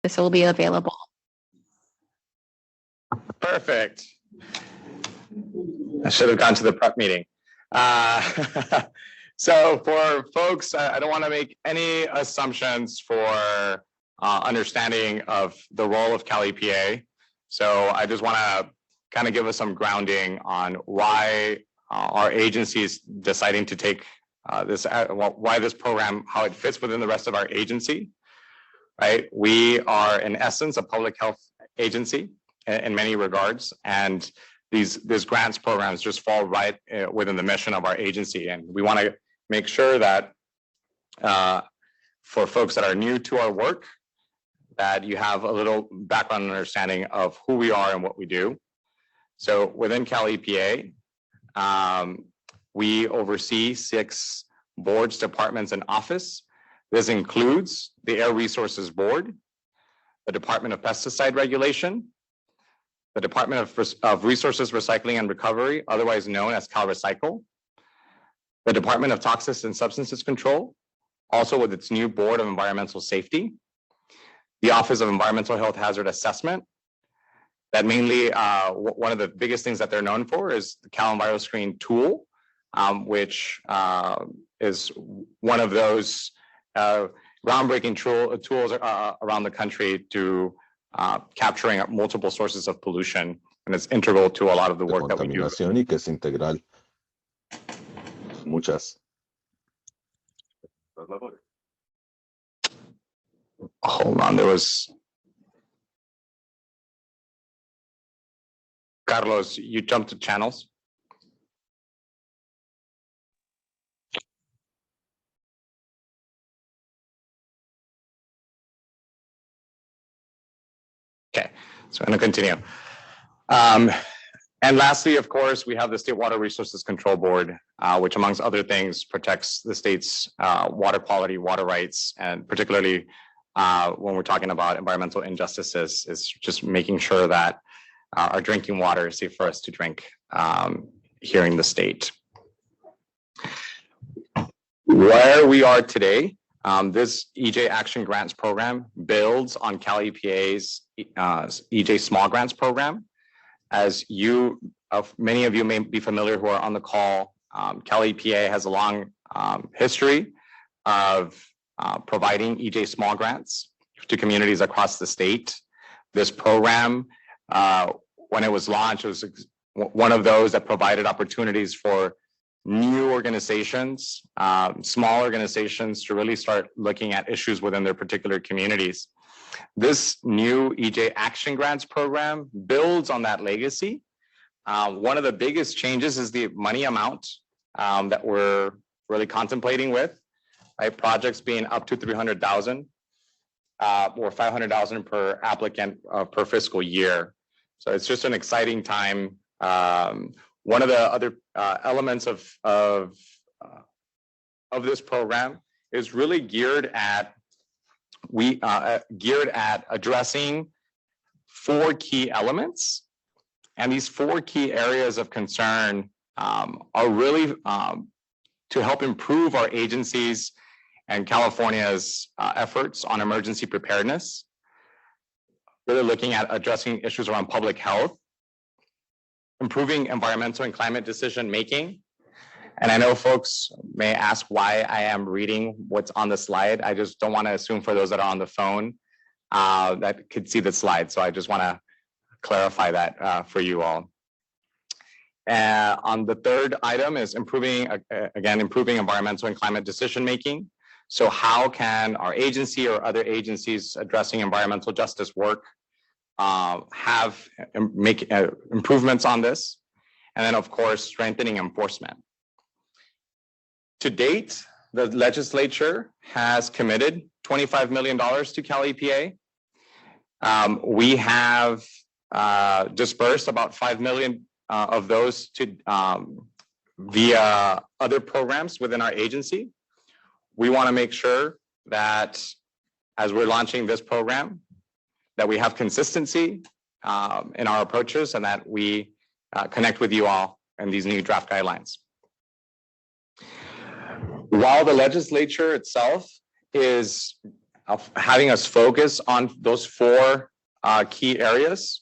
this will be available. Perfect. I should have gone to the prep meeting. So for folks, I don't want to make any assumptions for understanding of the role of Cal EPA. So I just want to kind of give us some grounding on why our agency is deciding to take why this program, how it fits within the rest of our agency, right? We are in essence a public health agency in many regards, and these grants programs just fall right within the mission of our agency. And we want to make sure that for folks that are new to our work, that you have a little background and understanding of who we are and what we do. So within Cal EPA, we oversee 6 boards, departments, and office. This includes the Air Resources Board, the Department of Pesticide Regulation, the Department of Resources Recycling and Recovery, otherwise known as Cal Recycle, the Department of Toxics and Substances Control, also with its new Board of Environmental Safety, the Office of Environmental Health Hazard Assessment, that mainly one of the biggest things that they're known for is the Cal EnviroScreen tool, which is one of those groundbreaking tools around the country to capturing multiple sources of pollution, and it's integral to a lot of the work that we do. Y que es integral. Muchas. Hold on, there was Carlos, you jumped to channels. Okay, so I'm going to continue. And lastly, of course, we have the State Water Resources Control Board, which amongst other things protects the state's water quality, water rights, and particularly when we're talking about environmental injustices, is just making sure that our drinking water is safe for us to drink here in the state. Where we are today, this EJ Action Grants Program builds on Cal EPA's EJ Small Grants Program. As many of you may be familiar who are on the call, Cal EPA has a long history of providing EJ Small Grants to communities across the state. This program, when it was launched, it was one of those that provided opportunities for new organizations, small organizations, to really start looking at issues within their particular communities. This new EJ Action Grants Program builds on that legacy. One of the biggest changes is the money amount that we're really contemplating with, right? Projects being up to $300,000 or $500,000 per applicant per fiscal year. So it's just an exciting time. One of the other elements of this program is really geared at addressing 4 key elements, and these 4 key areas of concern are really to help improve our agencies and California's efforts on emergency preparedness. Really looking at addressing issues around public health, improving environmental and climate decision making. And I know folks may ask why I am reading what's on the slide. I just don't want to assume for those that are on the phone that could see the slide. So I just want to clarify that for you all. On the third item is improving environmental and climate decision making. So how can our agency or other agencies addressing environmental justice work make improvements on this? And then of course, strengthening enforcement. To date, the legislature has committed $25 million to Cal EPA. We have dispersed about $5 million of those to via other programs within our agency. We want to make sure that as we're launching this program, that we have consistency in our approaches and that we connect with you all in these new draft guidelines. While the legislature itself is of having us focus on those four key areas: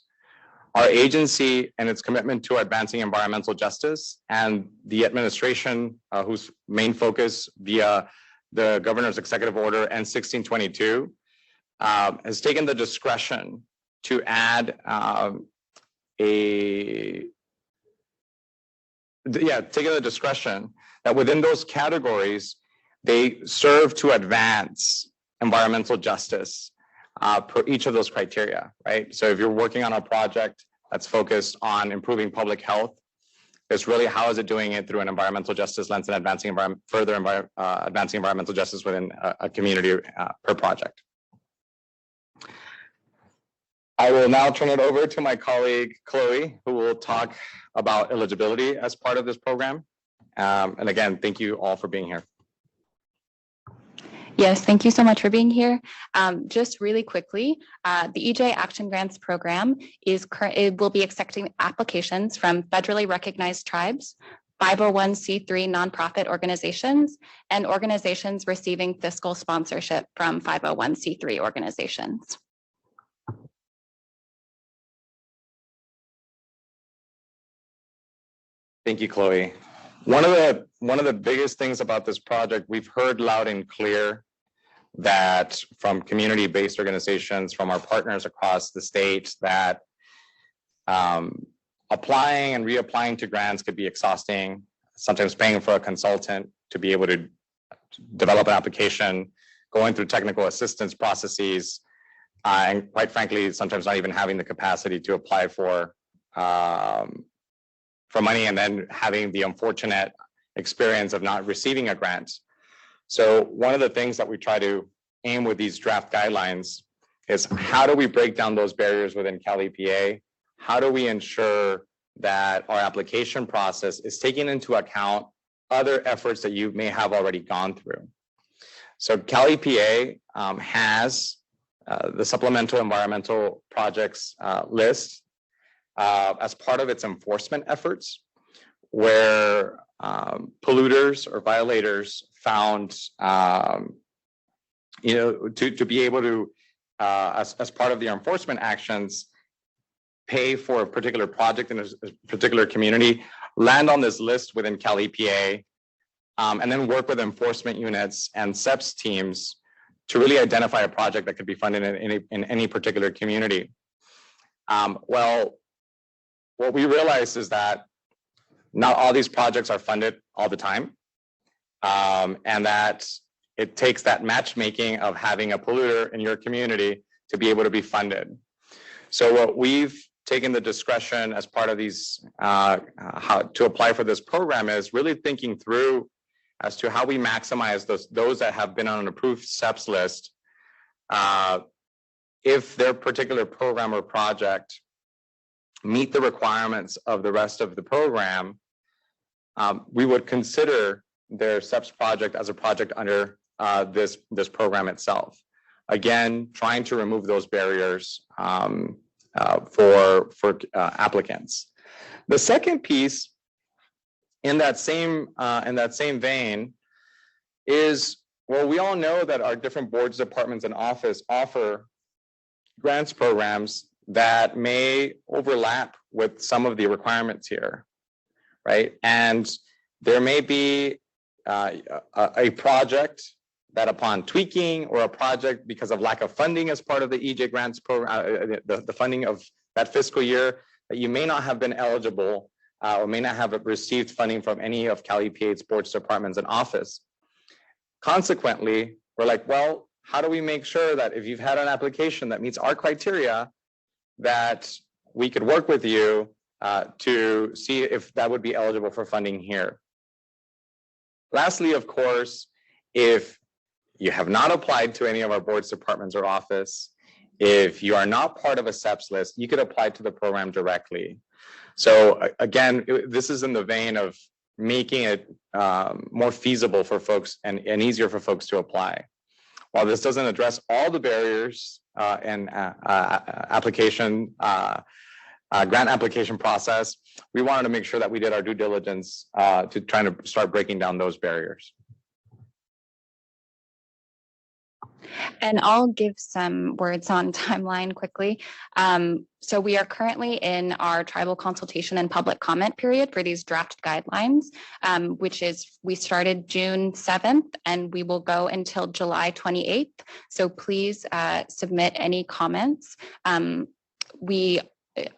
our agency and its commitment to advancing environmental justice, and the administration, whose main focus via the governor's executive order N1622 has taken the discretion to add taking the discretion that within those categories, they serve to advance environmental justice per each of those criteria, right? So if you're working on a project that's focused on improving public health, it's really how is it doing it through an environmental justice lens and advancing environmental justice within a community per project. I will now turn it over to my colleague, Chloe, who will talk about eligibility as part of this program. And again, thank you all for being here. Yes, thank you so much for being here. Just really quickly, the EJ Action Grants Program it will be accepting applications from federally recognized tribes, 501c3 nonprofit organizations, and organizations receiving fiscal sponsorship from 501c3 organizations. Thank you, Chloe. One of the biggest things about this project, we've heard loud and clear that from community-based organizations, from our partners across the state, that applying and reapplying to grants could be exhausting, sometimes paying for a consultant to be able to develop an application, going through technical assistance processes, and quite frankly, sometimes not even having the capacity to apply for money and then having the unfortunate experience of not receiving a grant. So one of the things that we try to aim with these draft guidelines is how do we break down those barriers within Cal EPA? How do we ensure that our application process is taking into account other efforts that you may have already gone through? So Cal EPA has the supplemental environmental projects list as part of its enforcement efforts, where polluters or violators found, to be able to, as part of the enforcement actions, pay for a particular project in a particular community, land on this list within Cal EPA, and then work with enforcement units and CEPS teams to really identify a project that could be funded in any particular community. Well, what we realized is that not all these projects are funded all the time, and that it takes that matchmaking of having a polluter in your community to be able to be funded. So what we've taken the discretion as part of these, how to apply for this program is really thinking through as to how we maximize those that have been on an approved CEPS list, if their particular program or project meet the requirements of the rest of the program, we would consider their CEPS project as a project under this program itself. Again, trying to remove those barriers for applicants. The second piece in that same vein is, well, we all know that our different boards, departments, and office offer grants programs that may overlap with some of the requirements here, right? And there may be a project that upon tweaking, or a project because of lack of funding as part of the EJ grants program, the funding of that fiscal year, that you may not have been eligible or may not have received funding from any of Cal EPA's boards, departments, and office. Consequently, we're like, well, how do we make sure that if you've had an application that meets our criteria, that we could work with you to see if that would be eligible for funding here? Lastly, of course, if you have not applied to any of our boards, departments, or office, if you are not part of a CEPS list, you could apply to the program directly. So again, this is in the vein of making it more feasible for folks and easier for folks to apply. While this doesn't address all the barriers and grant application process, we wanted to make sure that we did our due diligence to try to start breaking down those barriers. And I'll give some words on timeline quickly. So we are currently in our tribal consultation and public comment period for these draft guidelines, which is we started June 7th and we will go until July 28th. So please submit any comments. We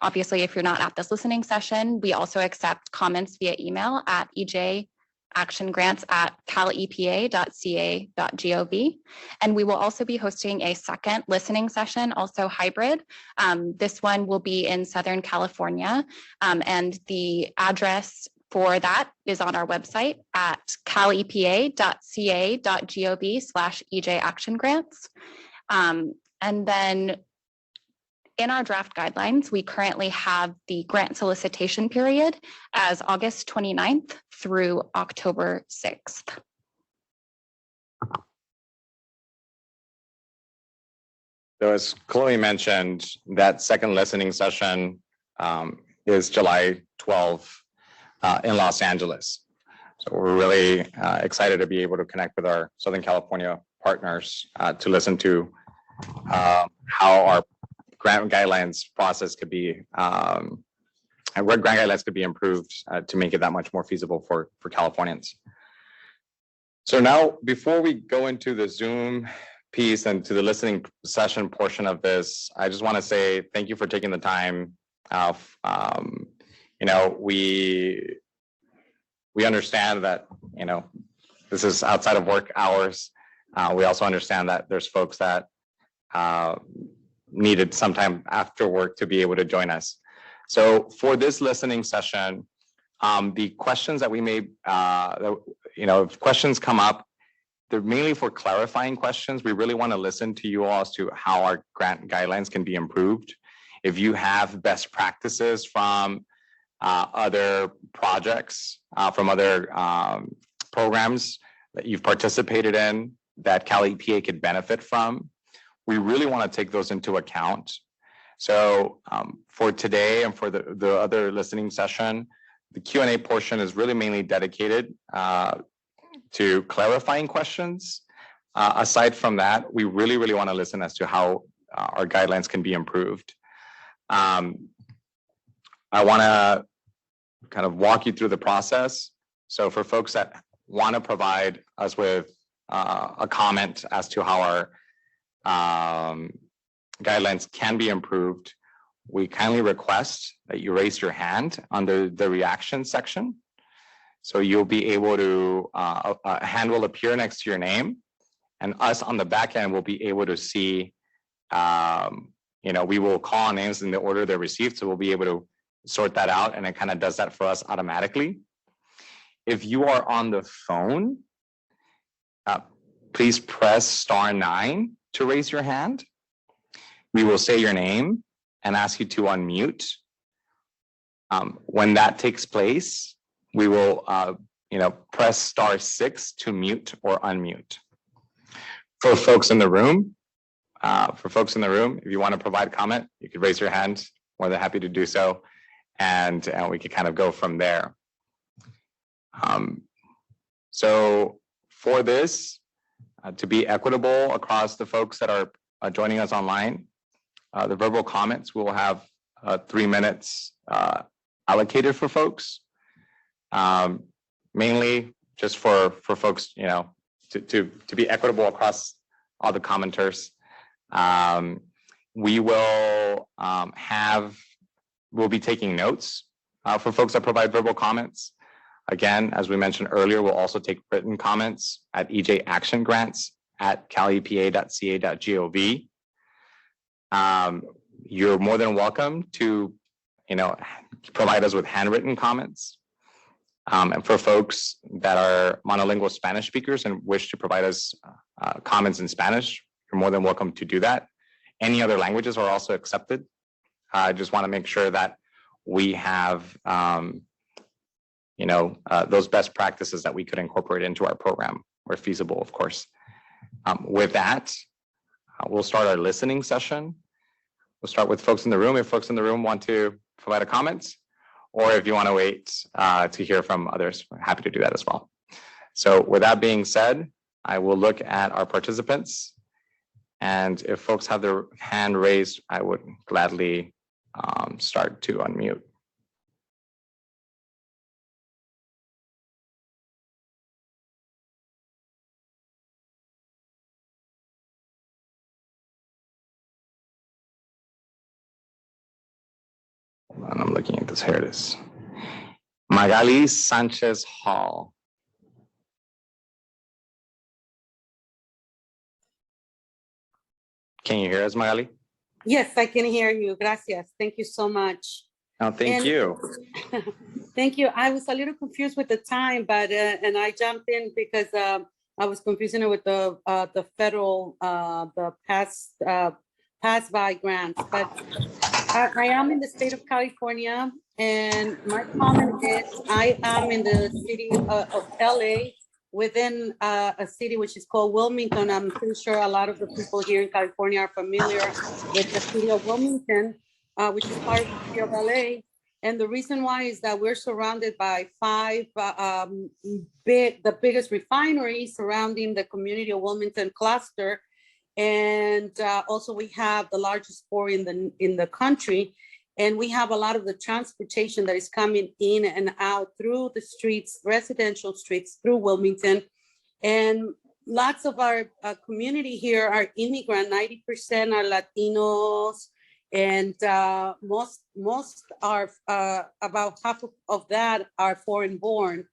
obviously, if you're not at this listening session, we also accept comments via email at ejactiongrants@calepa.ca.gov. And we will also be hosting a second listening session, also hybrid. This one will be in Southern California, and the address for that is on our website at calepa.ca.gov/EJ And then in our draft guidelines, we currently have the grant solicitation period as August 29th through October 6th. So as Chloe mentioned, that second listening session is July 12th in Los Angeles. So we're really excited to be able to connect with our Southern California partners to listen to how our grant guidelines process could be, and what grant guidelines could be improved to make it that much more feasible for Californians. So now, before we go into the Zoom piece and to the listening session portion of this, I just want to say thank you for taking the time. We understand that, this is outside of work hours. We also understand that there's folks that needed some time after work to be able to join us. So for this listening session, the questions that we may, if questions come up, they're mainly for clarifying questions. We really want to listen to you all as to how our grant guidelines can be improved. If you have best practices from other projects, from other programs that you've participated in that Cal EPA could benefit from, we really want to take those into account. So for today and for the other listening session, the Q&A portion is really mainly dedicated to clarifying questions. Aside from that, we really want to listen as to how our guidelines can be improved. I want to kind of walk you through the process. So for folks that want to provide us with a comment as to how our guidelines can be improved, we kindly request that you raise your hand under the reaction section. So you'll be able to, a hand will appear next to your name, and us on the back end will be able to see, we will call names in the order they're received, so we'll be able to sort that out, and it kind of does that for us automatically. If you are on the phone, please press *9 to raise your hand. We will say your name and ask you to unmute. When that takes place, we will press *6 to mute or unmute. For folks in the room, if you want to provide comment, you could raise your hand. More than happy to do so, and we could kind of go from there. So for this, to be equitable across the folks that are joining us online, the verbal comments will have 3 minutes allocated for folks, mainly just for folks, to be equitable across all the commenters. We'll be taking notes for folks that provide verbal comments. Again, as we mentioned earlier, we'll also take written comments at ejactiongrants@calepa.ca.gov. You're more than welcome to, provide us with handwritten comments. And for folks that are monolingual Spanish speakers and wish to provide us comments in Spanish, you're more than welcome to do that. Any other languages are also accepted. I just want to make sure that we have, those best practices that we could incorporate into our program where feasible, of course. With that, we'll start our listening session. We'll start with folks in the room. If folks in the room want to provide a comment, or if you want to wait to hear from others, we're happy to do that as well. So with that being said, I will look at our participants And if folks have their hand raised, I would gladly start to unmute. Hold on, I'm looking at this. Here it is. Magali Sanchez Hall. Can you hear us, Magali? Yes, I can hear you. Gracias. Thank you so much. Oh, thank you. Thank you. I was a little confused with the time, but and I jumped in because I was confusing it with the federal the pass by grants. But I am in the state of California, and my comment is I am in the city of LA, within a city which is called Wilmington. I'm pretty sure a lot of the people here in California are familiar with the city of Wilmington, which is part of the city of LA. And the reason why is that we're surrounded by five the biggest refineries surrounding the community of Wilmington cluster. And also we have the largest port in the country. And we have a lot of the transportation that is coming in and out through the streets, residential streets through Wilmington. And lots of our community here are immigrant, 90% are Latinos, and most are, about half of that are foreign born.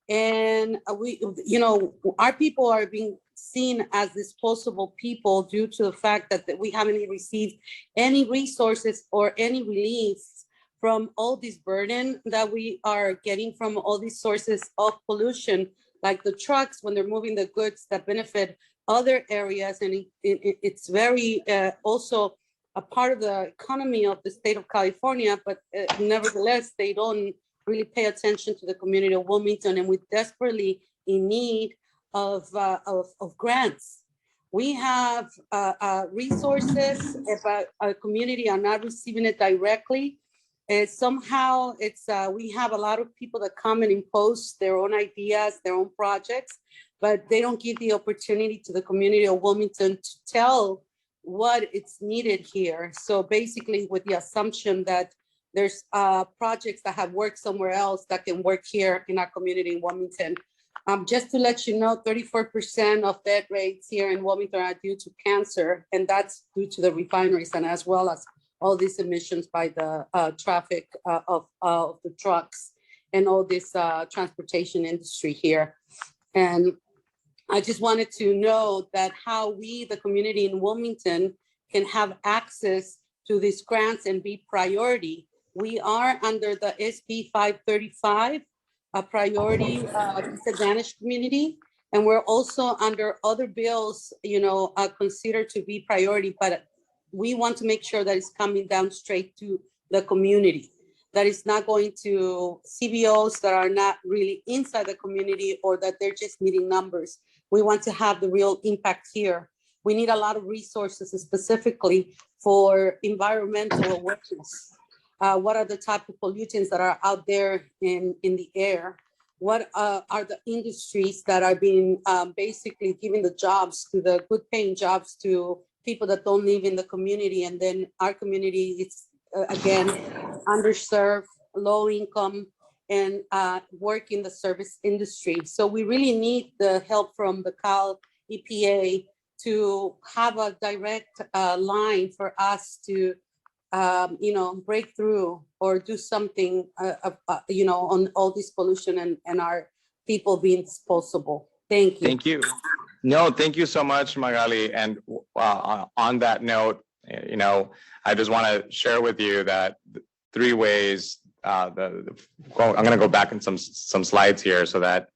And we, you know, our people are being seen as disposable people due to the fact that we haven't received any resources or any relief from all this burden that we are getting from all these sources of pollution, like the trucks when they're moving the goods that benefit other areas. And it's very also a part of the economy of the state of California, but nevertheless, they don't really pay attention to the community of Wilmington, and we're desperately in need of grants. We have resources, but our community are not receiving it directly. Somehow it's, we have a lot of people that come and impose their own ideas, their own projects, but they don't give the opportunity to the community of Wilmington to tell what it's needed here. So basically with the assumption that there's projects that have worked somewhere else that can work here in our community in Wilmington. Just to let you know, 34% of death rates here in Wilmington are due to cancer, and that's due to the refineries and as well as all these emissions by the traffic of the trucks and all this transportation industry here. And I just wanted to know that how we, the community in Wilmington, can have access to these grants and be priority. We are under the SB 535, a priority disadvantaged community, and we're also under other bills, you know, considered to be priority, but we want to make sure that it's coming down straight to the community, that it's not going to CBOs that are not really inside the community or that they're just meeting numbers. We want to have the real impact here. We need a lot of resources specifically for environmental awareness. What are the type of pollutants that are out there in the air? What are the industries that are being basically giving the jobs to the good paying jobs to people that don't live in the community? And then our community is again, underserved, low income, and work in the service industry. So we really need the help from the Cal EPA to have a direct line for us to you know, break through or do something, you know, on all this pollution and our people being disposable. Thank you. Thank you. No, thank you so much, Magali. And on that note, you know, I just want to share with you that 3 ways. I'm going to go back in some slides here so that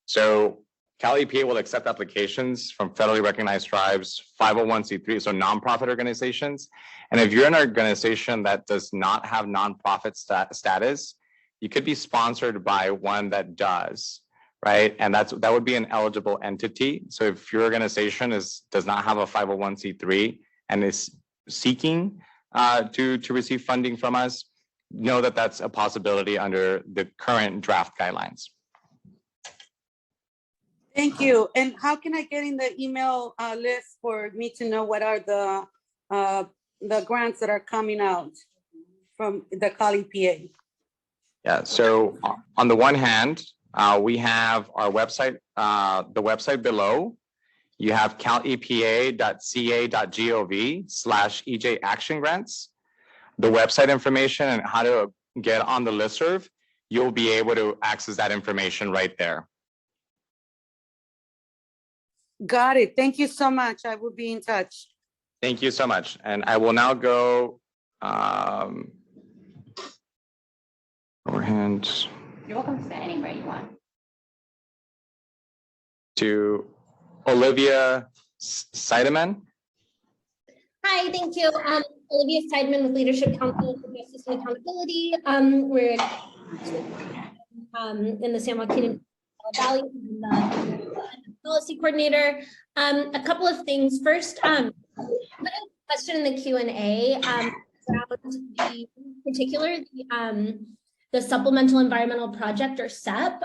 so Cal EPA will accept applications from federally recognized tribes, 501c3, so nonprofit organizations. And if you're an organization that does not have nonprofit status, you could be sponsored by one that does, right? And that would be an eligible entity. So if your organization does not have a 501c3 and is seeking to receive funding from us, know that that's a possibility under the current draft guidelines. Thank you. And how can I get in the email list for me to know what are the grants that are coming out from the Cali PA? Yeah, so on the one hand, we have our website, the website below. You have calepa.ca.gov/EJ Action Grants. The website information and how to get on the listserv, you'll be able to access that information right there. Got it. Thank you so much. I will be in touch. Thank you so much. And I will now go overhand You're welcome to sit anywhere you want. to Olivia Seidemann. Hi, thank you. Olivia Seidman with Leadership Council for Justice and Accountability. We're in the San Joaquin Valley, policy coordinator. A couple of things. First, put a question in the Q&A around the particular the Supplemental Environmental Project, or SEP.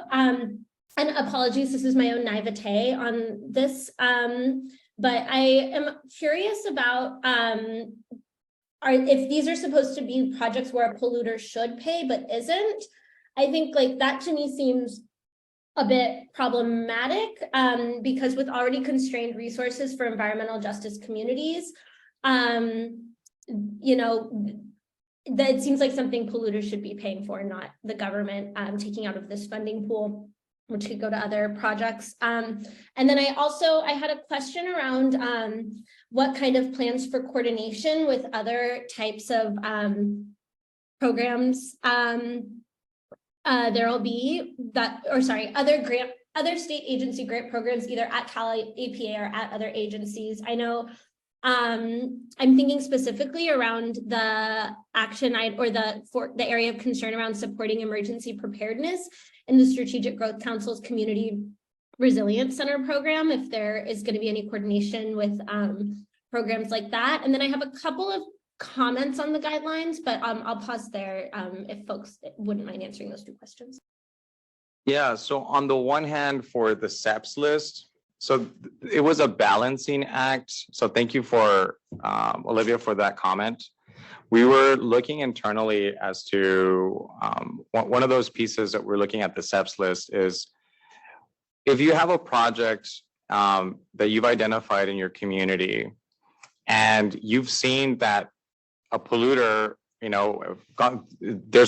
And apologies, this is my own naivete on this. But I am curious about if these are supposed to be projects where a polluter should pay but isn't. I think like that to me seems a bit problematic because with already constrained resources for environmental justice communities, you know, that it seems like something polluters should be paying for, not the government taking out of this funding pool, which could go to other projects. And then I had a question around what kind of plans for coordination with other types of programs there will be that, or sorry, other state agency grant programs, either at Cali APA or at other agencies. I know I'm thinking specifically around the action the area of concern around supporting emergency preparedness in the Strategic Growth Council's Community Resilience Center program, if there is going to be any coordination with programs like that. And then I have a couple of comments on the guidelines, but I'll pause there if folks wouldn't mind answering those two questions. Yeah, so on the one hand, for the SEPs list, so it was a balancing act. So thank you for Olivia for that comment. We were looking internally as to one of those pieces that we're looking at the SEPs list is if you have a project that you've identified in your community and you've seen that a polluter, you know, there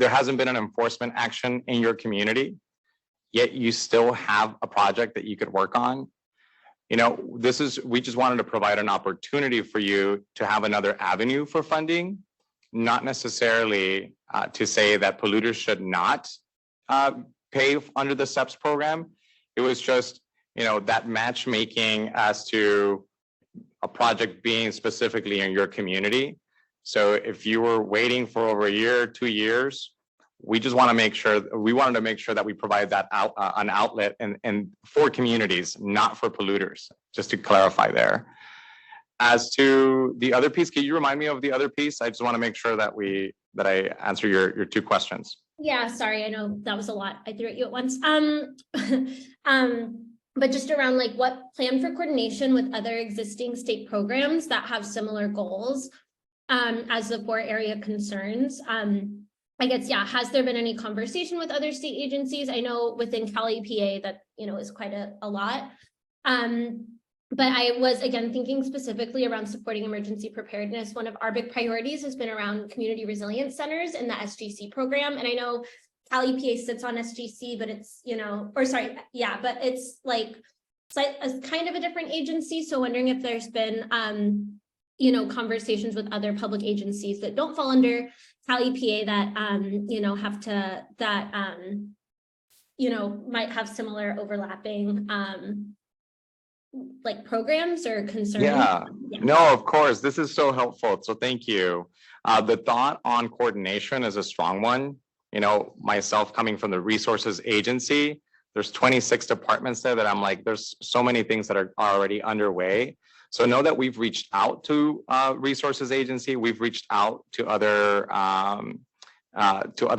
hasn't been an enforcement action in your community, yet you still have a project that you could work on. You know, we just wanted to provide an opportunity for you to have another avenue for funding, not necessarily to say that polluters should not pay under the SEPs program. It was just, you know, that matchmaking as to a project being specifically in your community. So if you were waiting for over a year, 2 years, we wanted to make sure that we provide that an outlet and for communities, not for polluters, just to clarify there. As to the other piece, can you remind me of the other piece? I just want to make sure that I answer your two questions. Yeah, sorry, I know that was a lot. I threw at you at once. But just around like what plan for coordination with other existing state programs that have similar goals as the 4 area concerns. I guess, yeah, has there been any conversation with other state agencies? I know within Cali PA that, you know, is quite a lot. But I was, again, thinking specifically around supporting emergency preparedness. One of our big priorities has been around community resilience centers in the SGC program. And I know Cali PA sits on SGC, but it's, you know, or sorry, yeah, but it's like a kind of a different agency. So wondering if there's been, you know, conversations with other public agencies that don't fall under Cali PA that, you know, you know, might have similar overlapping, like programs or concerns. Yeah, no, of course, this is so helpful. So thank you. The thought on coordination is a strong one. You know, myself coming from the resources agency, there's 26 departments there that I'm like, there's so many things that are already underway. So know that we've reached out to resources agency. We've reached out to other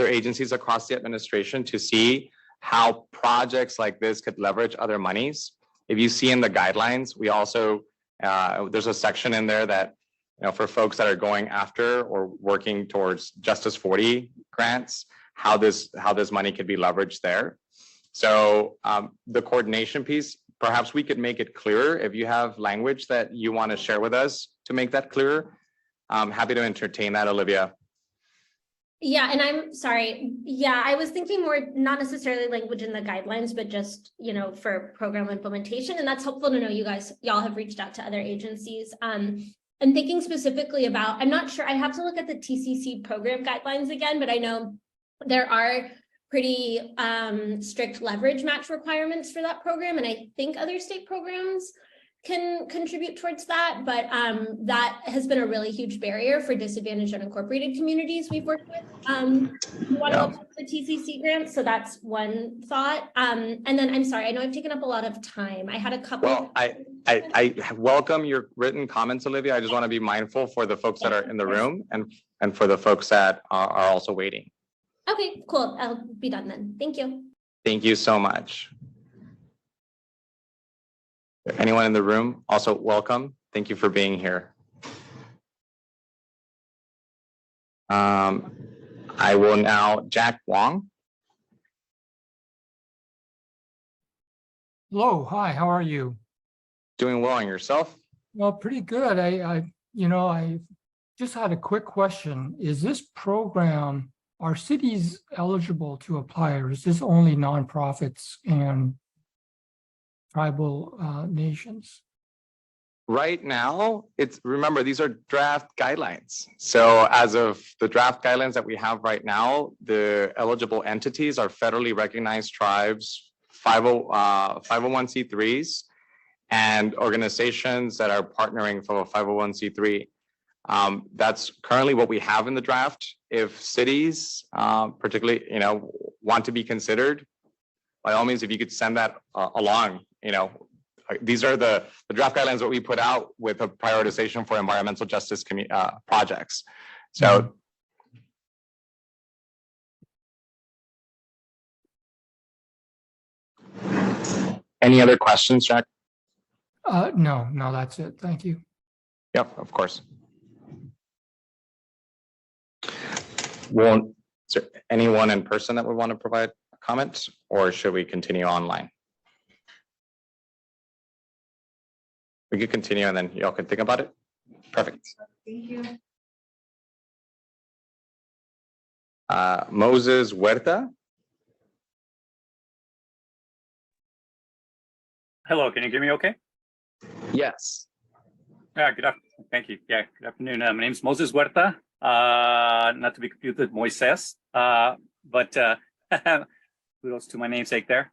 agencies across the administration to see how projects like this could leverage other monies. If you see in the guidelines, we also, there's a section in there that, for folks that are going after or working towards Justice 40 grants, how this money could be leveraged there. So the coordination piece, perhaps we could make it clearer. If you have language that you want to share with us to make that clearer, I'm happy to entertain that, Olivia. Yeah, and I'm sorry. Yeah, I was thinking more, not necessarily language in the guidelines, but just, for program implementation. And that's helpful to know y'all have reached out to other agencies. And thinking specifically about, I'm not sure, I have to look at the TCC program guidelines again, but I know there are pretty strict leverage match requirements for that program. And I think other state programs can contribute towards that, but that has been a really huge barrier for disadvantaged unincorporated communities we've worked with the TCC grant. So that's one thought. And then I'm sorry, I know I've taken up a lot of time. I had a couple. Well, I welcome your written comments, Olivia. I just want to be mindful for the folks that are in the room and for the folks that are also waiting. Okay, cool. I'll be done then. Thank you. Thank you so much. Anyone in the room, also welcome. Thank you for being here. I will now, Jack Wong. Hello, hi, how are you? Doing well, and yourself? Well, pretty good. I just had a quick question. Is this program, are cities eligible to apply, or is this only nonprofits and tribal nations? Right now, remember, these are draft guidelines. So as of the draft guidelines that we have right now, the eligible entities are federally recognized tribes, 501c3s, and organizations that are partnering for a 501c3. That's currently what we have in the draft. If cities, particularly, want to be considered, by all means, if you could send that along, these are the draft guidelines that we put out with a prioritization for environmental justice projects. So. Any other questions, Jack? No, that's it. Thank you. Yep, of course. Is there anyone in person that would want to provide a comment, or should we continue online? We could continue and then y'all can think about it. Perfect. Thank you. Moses Huerta. Hello, can you hear me okay? Yes. Yeah, good afternoon. Thank you. Yeah, good afternoon. My name is Moses Huerta, not to be confused with Moises, but kudos to my namesake there.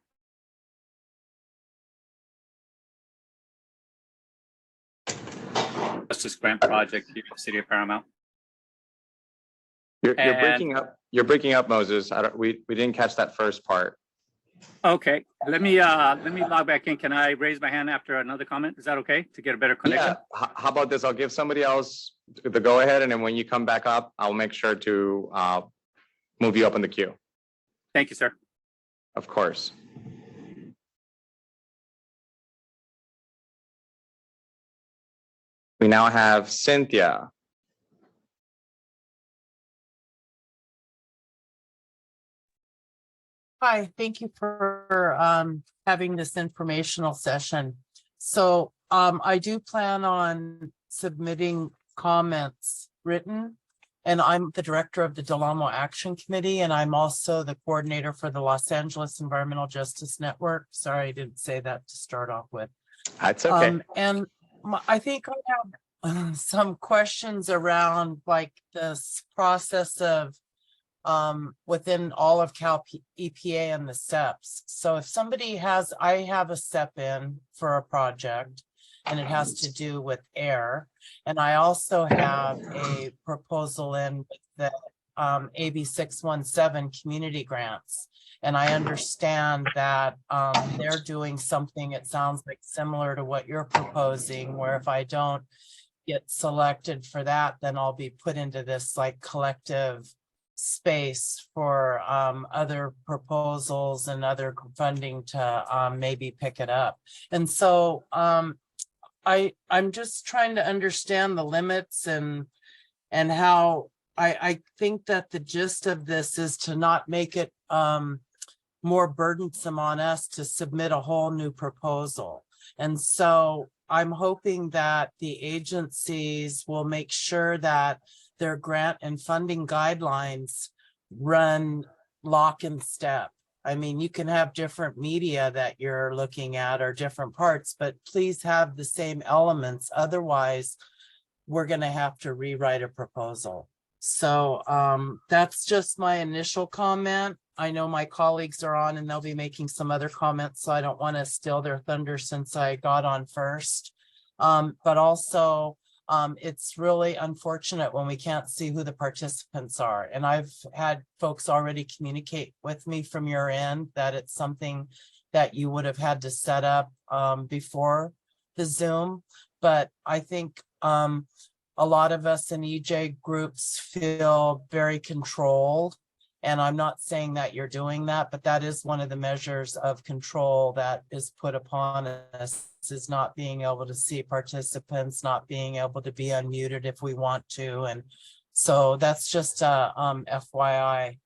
Justice Grant Project here in the city of Paramount. You're breaking up. You're breaking up, Moses. We didn't catch that first part. Okay, let me log back in. Can I raise my hand after another comment? Is that okay to get a better connection? Yeah. How about this? I'll give somebody else the go ahead, and then when you come back up, I'll make sure to move you up in the queue. Thank you, sir. Of course. We now have Cynthia. Hi, thank you for having this informational session. So I do plan on submitting comments written, and I'm the director of the Del Amo Action Committee, and I'm also the coordinator for the Los Angeles Environmental Justice Network. Sorry, I didn't say that to start off with. That's okay. And I think I have some questions around like this process of within all of Cal EPA and the SEPs. So if somebody has, I have a SEP in for a project and it has to do with air. And I also have a proposal in with the AB 617 community grants. And I understand that they're doing something, it sounds like similar to what you're proposing, where if I don't get selected for that, then I'll be put into this like collective space for other proposals and other funding to maybe pick it up. And so I'm just trying to understand the limits and how I think that the gist of this is to not make it more burdensome on us to submit a whole new proposal. And so I'm hoping that the agencies will make sure that their grant and funding guidelines run lock and step. I mean, you can have different media that you're looking at or different parts, but please have the same elements. Otherwise, we're going to have to rewrite a proposal. So that's just my initial comment. I know my colleagues are on and they'll be making some other comments, so I don't want to steal their thunder since I got on first. But also, it's really unfortunate when we can't see who the participants are. And I've had folks already communicate with me from your end that it's something that you would have had to set up before the Zoom. But I think a lot of us in EJ groups feel very controlled. And I'm not saying that you're doing that, but that is one of the measures of control that is put upon us, is not being able to see participants, not being able to be unmuted if we want to. And so that's just a FYI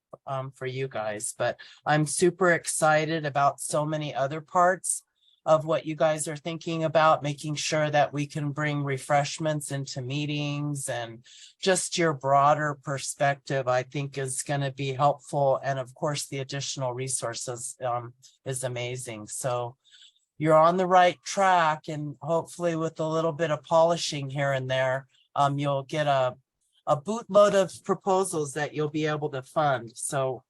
for you guys. But I'm super excited about so many other parts of what you guys are thinking about, making sure that we can bring refreshments into meetings, and just your broader perspective, I think, is going to be helpful. And of course, the additional resources is amazing. So you're on the right track, and hopefully with a little bit of polishing here and there, you'll get a bootload of proposals that you'll be able to fund. So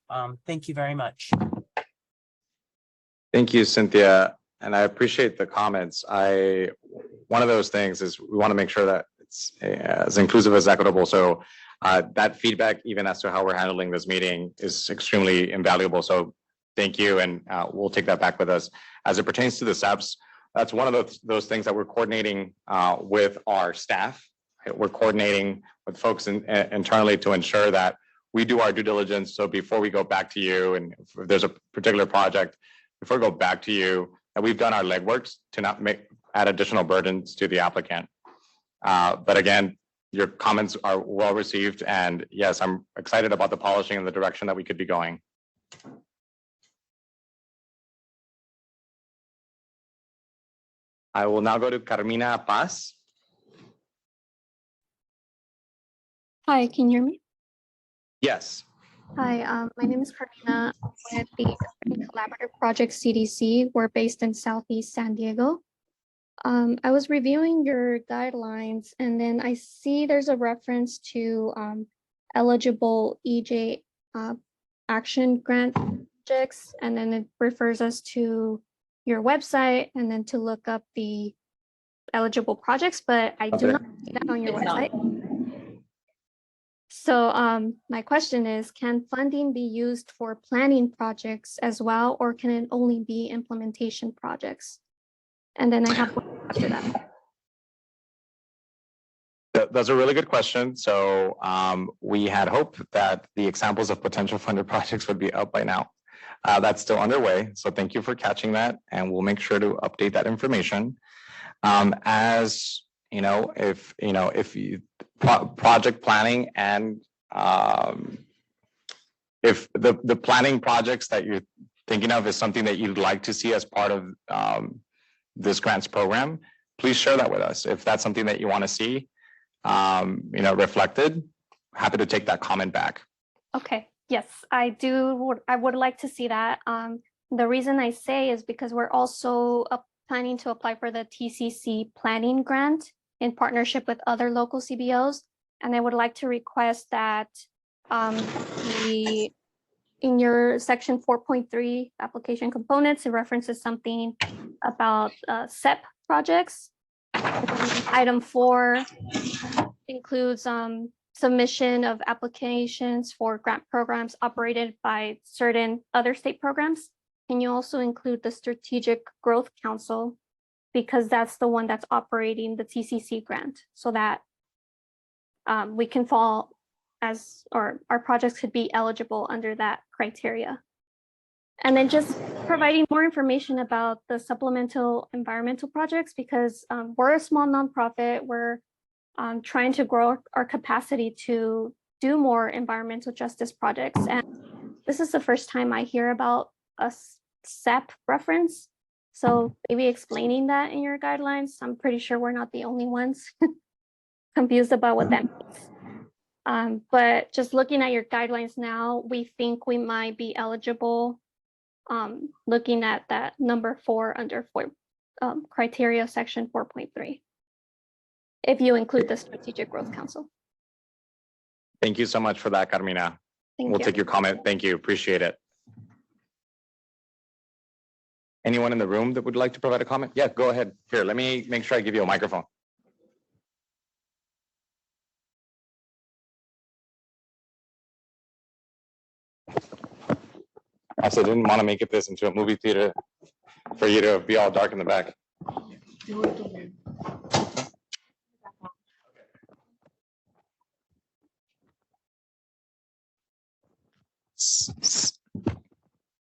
thank you very much. Thank you, Cynthia. And I appreciate the comments. One of those things is we want to make sure that it's as inclusive as equitable. So that feedback, even as to how we're handling this meeting, is extremely invaluable. So thank you, and we'll take that back with us. As it pertains to the SEPs, that's one of those things that we're coordinating with our staff. We're coordinating with folks internally to ensure that we do our due diligence. So before we go back to you, and if there's a particular project, before we go back to you, that we've done our legwork to not add additional burdens to the applicant. But again, your comments are well received, and yes, I'm excited about the polishing and the direction that we could be going. I will now go to Carmina Paz. Hi, can you hear me? Yes. Hi, my name is Carmina with the Collaborative Project CDC. We're based in Southeast San Diego. I was reviewing your guidelines, and then I see there's a reference to eligible EJ action grant projects, and then it refers us to your website and then to look up the eligible projects, but I do not see that on your website. So my question is, can funding be used for planning projects as well, or can it only be implementation projects? And then I have one after that. That's a really good question. So we had hoped that the examples of potential funded projects would be up by now. That's still underway. So thank you for catching that, and we'll make sure to update that information. As you know, if project planning and if the planning projects that you're thinking of is something that you'd like to see as part of this grants program, please share that with us. If that's something that you want to see, reflected, happy to take that comment back. Okay, yes, I do. I would like to see that. The reason I say is because we're also planning to apply for the TCC planning grant in partnership with other local CBOs. And I would like to request that in your section 4.3 application components, it references something about SEP projects. Item 4 includes submission of applications for grant programs operated by certain other state programs. Can you also include the Strategic Growth Council, because that's the one that's operating the TCC grant, so that we can fall or our projects could be eligible under that criteria. And then just providing more information about the supplemental environmental projects, because we're a small nonprofit. We're trying to grow our capacity to do more environmental justice projects. And this is the first time I hear about a SEP reference. So maybe explaining that in your guidelines. I'm pretty sure we're not the only ones confused about what that means. But just looking at your guidelines now, we think we might be eligible, looking at that number 4 under criteria section 4.3, if you include the Strategic Growth Council. Thank you so much for that, Carmina. Thank We'll you. take your comment. Thank you. Appreciate it. Anyone in the room that would like to provide a comment? Yeah, go ahead. Here, let me make sure I give you a microphone. I also didn't want to make this into a movie theater for you to be all dark in the back.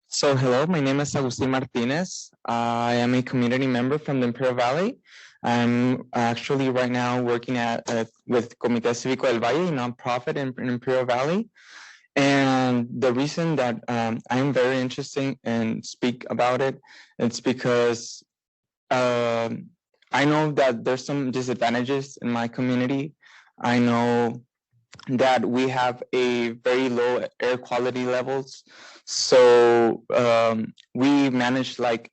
So hello, my name is Agustin Martinez. I am a community member from the Imperial Valley. I'm actually right now working with Comité Cívico del Valle, a nonprofit in Imperial Valley. And the reason that I am very interested in speak about it, it's because I know that there's some disadvantages in my community. I know that we have a very low air quality levels. So we manage an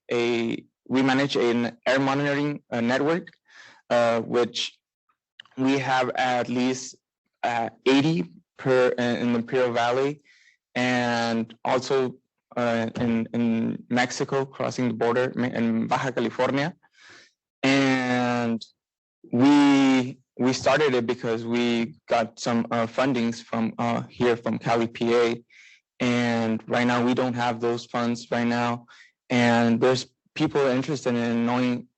air monitoring network, which we have at least 80 in the Imperial Valley, and also in Mexico, crossing the border in Baja California. And we started it because we got some fundings from here from Cali, PA. And right now we don't have those funds right now. And there's people interested in knowing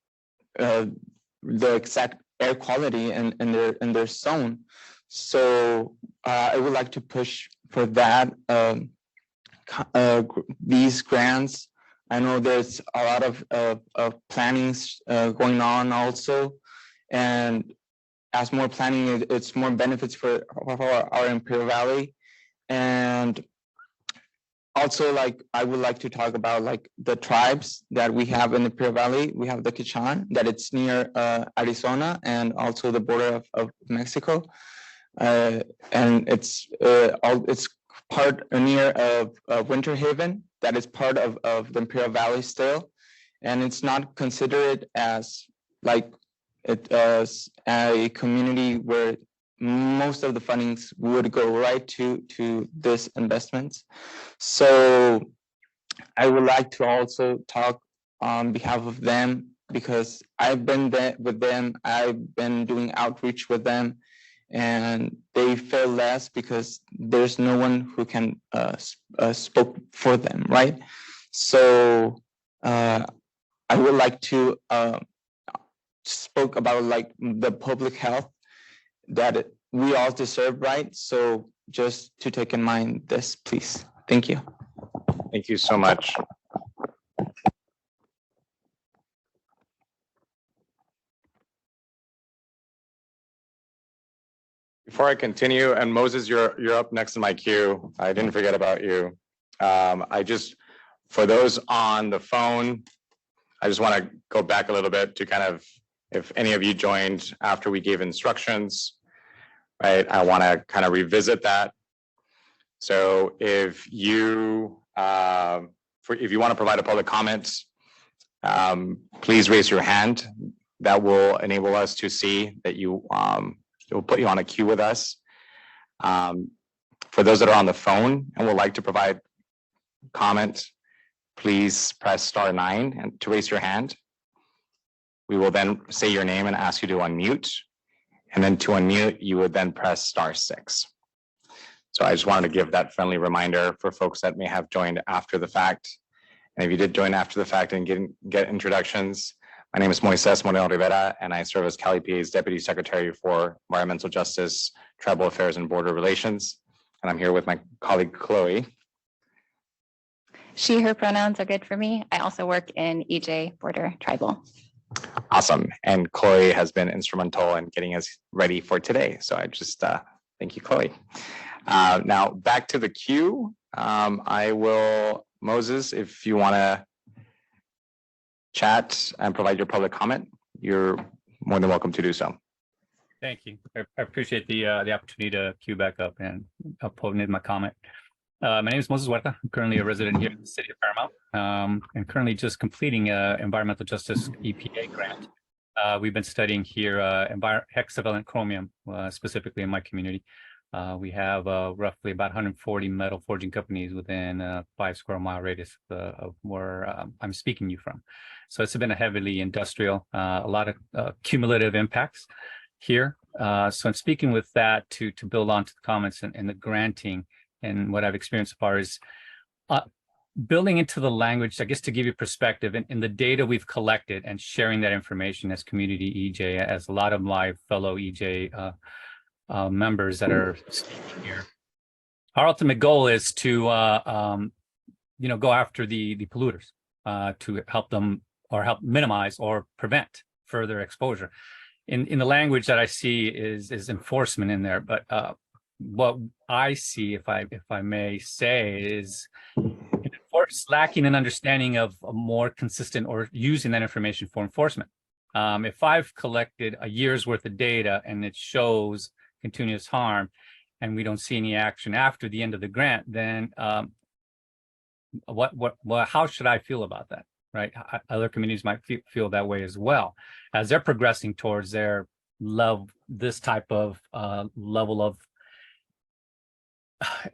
the exact air quality in their zone. So I would like to push for that, these grants. I know there's a lot of plannings going on also. And as more planning, it's more benefits for our Imperial Valley. And also, like, I would like to talk about like the tribes that we have in the Imperial Valley. We have the Quechan, that it's near Arizona and also the border of Mexico. And it's part near of Winter Haven, that is part of the Imperial Valley still. And it's not considered as like it as a community where most of the fundings would go right to this investments. So I would like to also talk on behalf of them, because I've been there with them. I've been doing outreach with them, and they feel less because there's no one who can spoke for them, right? So I would like to spoke about like the public health that we all deserve, right? So just to take in mind this, please. Thank you. Thank you so much. Before I continue, and Moses, you're up next in my queue. I didn't forget about you. For those on the phone, I just want to go back a little bit to kind of, if any of you joined after we gave instructions, right? I want to kind of revisit that. So if you want to provide a public comment, please raise your hand. That will enable us to see that it will put you on a queue with us. For those that are on the phone and would like to provide comment, please press *9 and to raise your hand. We will then say your name and ask you to unmute. And then to unmute, you would then press *6. So I just wanted to give that friendly reminder for folks that may have joined after the fact. And if you did join after the fact and get introductions, My name is Moises Moreno Rivera, and I serve as Cali PA's Deputy Secretary for Environmental Justice, Tribal Affairs, and Border Relations. And I'm here with my colleague, Chloe. She, her pronouns are good for me. I also work in EJ Border Tribal. Awesome. And Chloe has been instrumental in getting us ready for today. So I just thank you, Chloe. Now back to the queue. I will, Moses, if you want to chat and provide your public comment, you're more than welcome to do so. Thank you. I appreciate the opportunity to queue back up and upload my comment. My name is Moses Huerta. I'm currently a resident here in the city of Paramount, and currently just completing a environmental justice EPA grant. We've been studying here hexavalent chromium, specifically in my community. We have roughly about 140 metal forging companies within a 5 square mile radius of where I'm speaking you from. So it's been a heavily industrial, a lot of cumulative impacts here. So I'm speaking with that to build on to the comments and the granting and what I've experienced so far is building into the language, I guess, to give you perspective in the data we've collected and sharing that information as community EJ, as a lot of my fellow EJ members that are speaking here. Our ultimate goal is to, go after the polluters to help them or help minimize or prevent further exposure. In the language that I see is enforcement in there, but what I see, if I may say, is lacking an understanding of a more consistent or using that information for enforcement. If I've collected a year's worth of data and it shows continuous harm and we don't see any action after the end of the grant, then how should I feel about that, right? Other communities might feel that way as well as they're progressing towards their this type of level of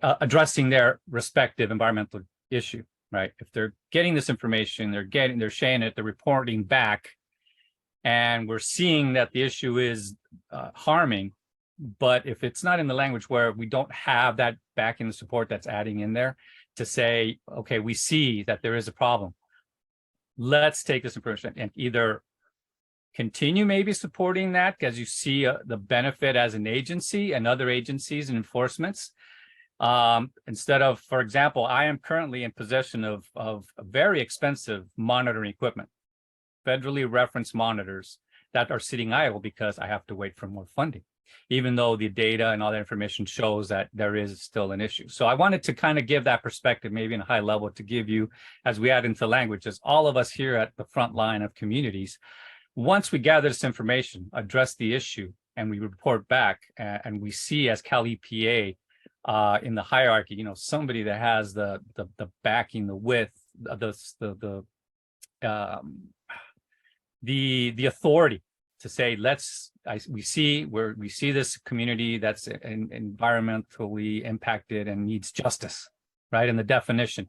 addressing their respective environmental issue, right? If they're getting this information, they're sharing it, they're reporting back, and we're seeing that the issue is harming. But if it's not in the language where we don't have that backing the support that's adding in there to say, okay, we see that there is a problem. Let's take this information and either continue maybe supporting that because you see the benefit as an agency and other agencies and enforcements. Instead of, for example, I am currently in possession of very expensive monitoring equipment, federally referenced monitors that are sitting idle because I have to wait for more funding, even though the data and all that information shows that there is still an issue. So I wanted to kind of give that perspective, maybe in a high level, to give you, as we add into language, as all of us here at the front line of communities, once we gather this information, address the issue, and we report back, and we see as Cal EPA in the hierarchy, somebody that has the backing, the width, the authority to say, we see this community that's environmentally impacted and needs justice, right? And the definition,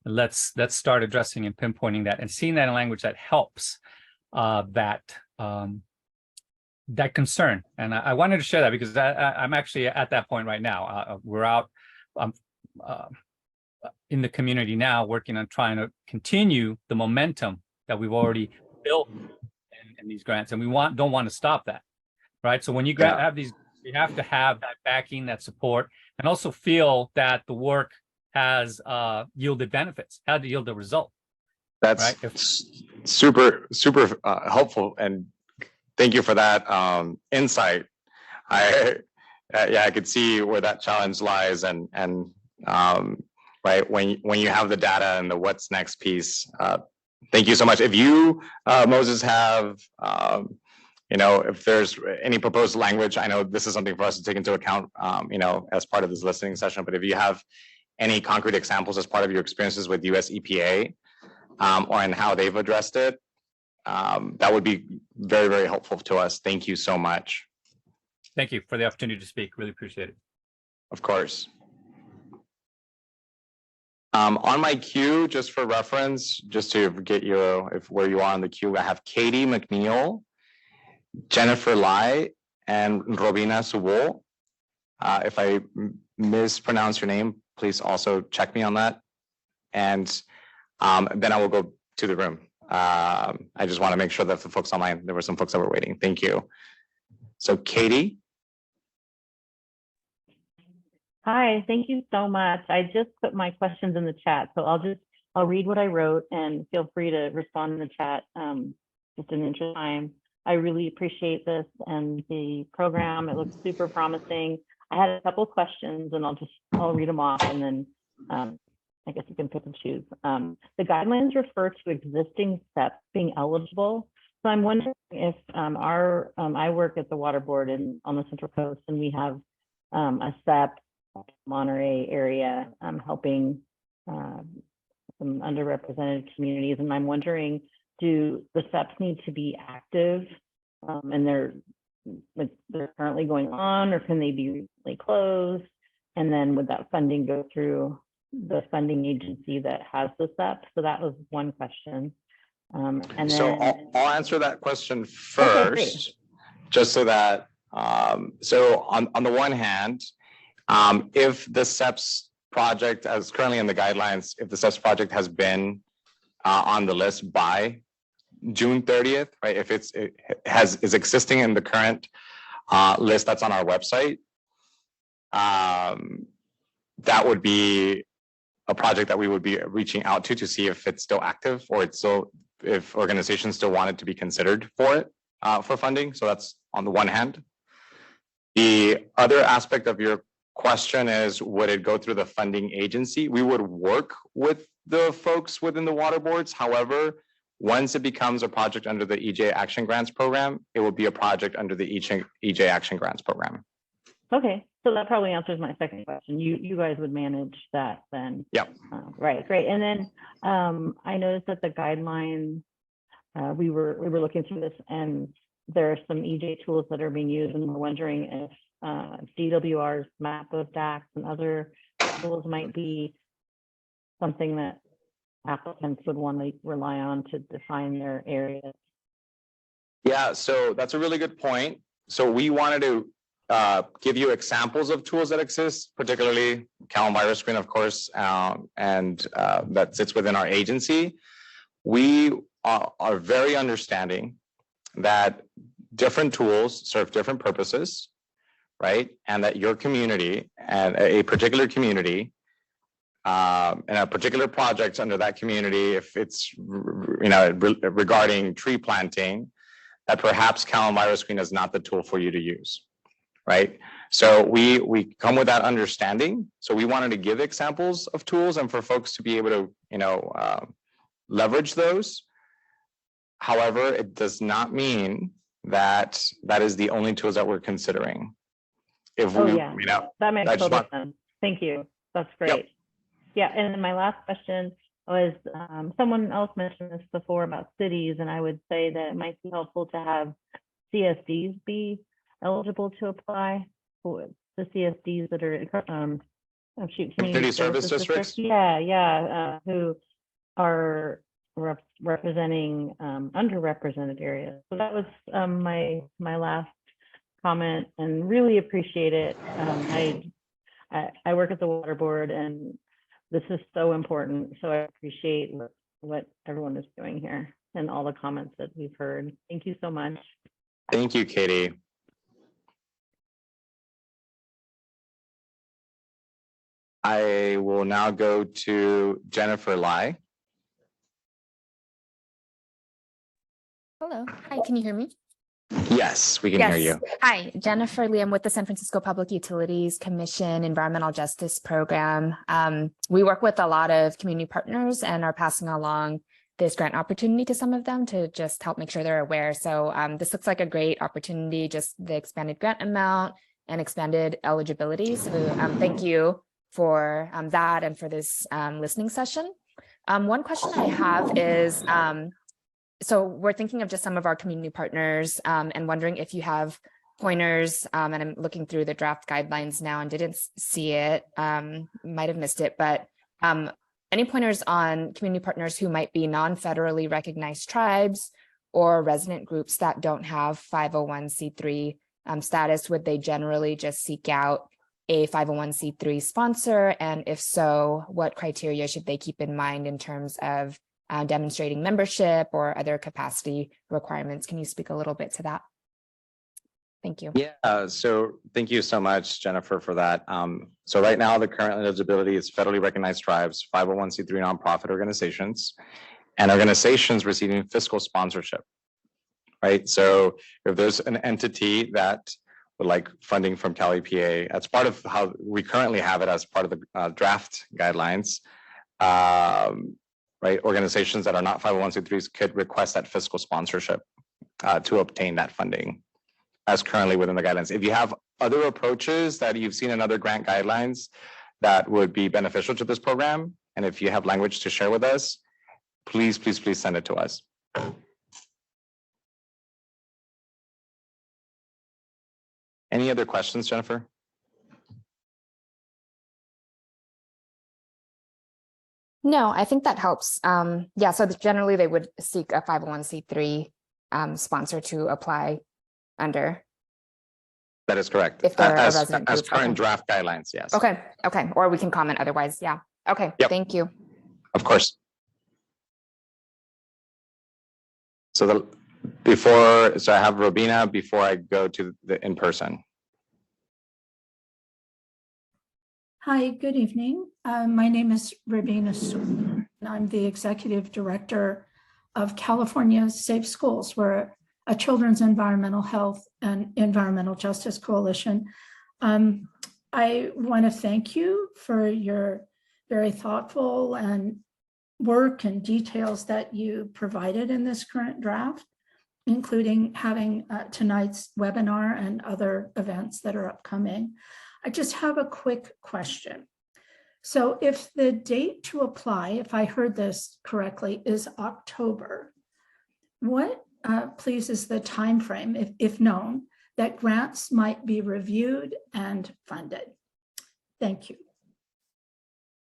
let's start addressing and pinpointing that and seeing that in language that helps that concern. And I wanted to share that because I'm actually at that point right now. We're out in the community now, working on trying to continue the momentum that we've already built in these grants, and we don't want to stop that, right? So when you have these, you have to have that backing, that support, and also feel that the work has yielded benefits, had to yield a result. That's right? super helpful, and thank you for that insight. I could see where that challenge lies, and right when you have the data and the what's next piece. Thank you so much. If you, Moses, have if there's any proposed language, I know this is something for us to take into account, as part of this listening session. But if you have any concrete examples as part of your experiences with US EPA, or in how they've addressed it, that would be very, very helpful to us. Thank you so much. Thank you for the opportunity to speak. Really appreciate it. Of course. On my queue, just for reference, just to get where you are on the queue, I have Katie McNeil, Jennifer Lai, and Robina Subo. If I mispronounce your name, please also check me on that. And then I will go to the room. I just want to make sure that the folks online, there were some folks that were waiting. Thank you. So Katie, Hi, thank you so much. I just put my questions in the chat, so I'll read what I wrote and feel free to respond in the chat, just in the interest of time. I really appreciate this and the program. It looks super promising. I had a couple questions and I'll read them off and then I guess you can pick and choose. The guidelines refer to existing steps being eligible. So I'm wondering if I work at the Water Board on the Central Coast, and we have a SEP Monterey area helping some underrepresented communities. And I'm wondering, do the SEPs need to be active and they're currently going on, or can they be recently closed? And then would that funding go through the funding agency that has the SEP? So that was one question. And then, so I'll answer that question Okay, great. first, just so that, so on the one hand, if the SEPS project, as currently in the guidelines, if the SEPS project has been on the list by June 30th, right? If is existing in the current list that's on our website, that would be a project that we would be reaching out to see if it's still active, or if organizations still wanted to be considered for it for funding. So that's on the one hand. The other aspect of your question is, would it go through the funding agency? We would work with the folks within the water boards. However, once it becomes a project under the EJ Action Grants program, it will be a project under the EJ Action Grants program. Okay, so that probably answers my second question. You guys would manage that then? Yep. Right, great. And then I noticed that the guidelines, we were looking through this, and there are some EJ tools that are being used, and we're wondering if DWR's map of DACs and other tools might be something that applicants would want to rely on to define their areas. Yeah, so that's a really good point. So we wanted to give you examples of tools that exist, particularly CalEnviroScreen, of course, and that sits within our agency. We are very understanding that different tools serve different purposes, right? And that your community and a particular community and a particular project under that community, if it's regarding tree planting, that perhaps CalEnviroScreen is not the tool for you to use, right? So we come with that understanding. So we wanted to give examples of tools and for folks to be able to leverage those. However, it does not mean that that is the only tools that we're considering. If That makes total sense. Thank you. That's great. Yep. Yeah, and then my last question was, someone else mentioned this before about cities, and I would say that it might be helpful to have CSDs be eligible to apply for the CSDs that are community service districts. Yeah, who are representing underrepresented areas. So that was my last comment, and really appreciate it. I work at the Water Board, and this is so important. So I appreciate what everyone is doing here and all the comments that we've heard. Thank you so much. Thank you, Katie. I will now go to Jennifer Lai. Hello. Hi, can you hear me? Yes, we can hear you. Hi, Jennifer Lee. I'm with the San Francisco Public Utilities Commission Environmental Justice Program. We work with a lot of community partners and are passing along this grant opportunity to some of them to just help make sure they're aware. So this looks like a great opportunity, just the expanded grant amount and expanded eligibility. So thank you for that and for this listening session. One question I have is, so we're thinking of just some of our community partners and wondering if you have pointers, and I'm looking through the draft guidelines now and didn't see it, might have missed it, but any pointers on community partners who might be non-federally recognized tribes or resident groups that don't have 501c3 status? Would they generally just seek out a 501c3 sponsor? And if so, what criteria should they keep in mind in terms of demonstrating membership or other capacity requirements. Can you speak a little bit to that? Thank you. Yeah, so thank you so much, Jennifer, for that. So right now, the current eligibility is federally recognized tribes, 501c3 nonprofit organizations, and organizations receiving fiscal sponsorship, right? So if there's an entity that would like funding from Cal EPA, that's part of how we currently have it as part of the draft guidelines. Right, organizations that are not 501c3s could request that fiscal sponsorship to obtain that funding as currently within the guidelines. If you have other approaches that you've seen in other grant guidelines that would be beneficial to this program, and if you have language to share with us, please send it to us. Any other questions, Jennifer? No, I think that helps. Yeah, so generally they would seek a 501c3 sponsor to apply under. That is correct. If they're a As resident group, current okay. draft guidelines, yes. Okay, or we can comment otherwise, yeah. Okay, Yep. Thank you. Of course. So I have Robina before I go to the in-person. Hi, good evening. My name is Rabina Soon, and I'm the Executive Director of California Safe Schools. We're a children's environmental health and environmental justice coalition. I want to thank you for your very thoughtful and work and details that you provided in this current draft, including having tonight's webinar and other events that are upcoming. I just have a quick question. So if the date to apply, if I heard this correctly, is October, what, please, is the time frame, if known, that grants might be reviewed and funded? Thank you.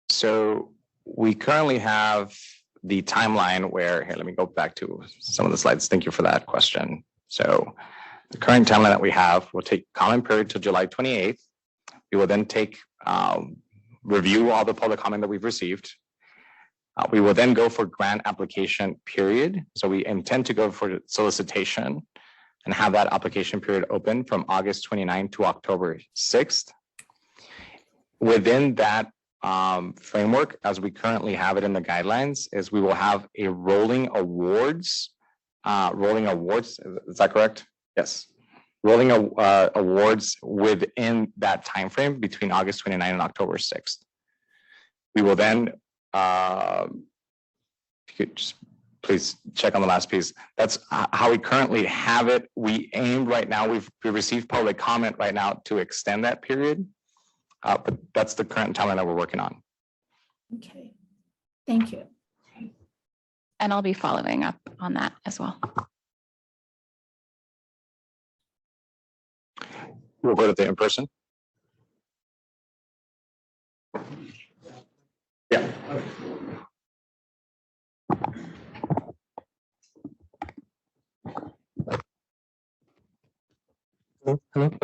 So we currently have the timeline where, here, let me go back to some of the slides. Thank you for that question. So the current timeline that we have will take comment period to July 28th. We will then review all the public comment that we've received. We will then go for grant application period. So we intend to go for solicitation and have that application period open from August 29th to October 6th. Within that framework, as we currently have it in the guidelines, is we will have a rolling awards. Is that correct? Yes. Rolling awards within that time frame between August 29th and October 6th. We will then, if you could just please check on the last piece. That's how we currently have it. We aim right now, we've received public comment right now to extend that period, but that's the current timeline that we're working on. Okay, thank you. And I'll be following up on that as well. We'll go to the in-person. Yeah. Hello. Okay.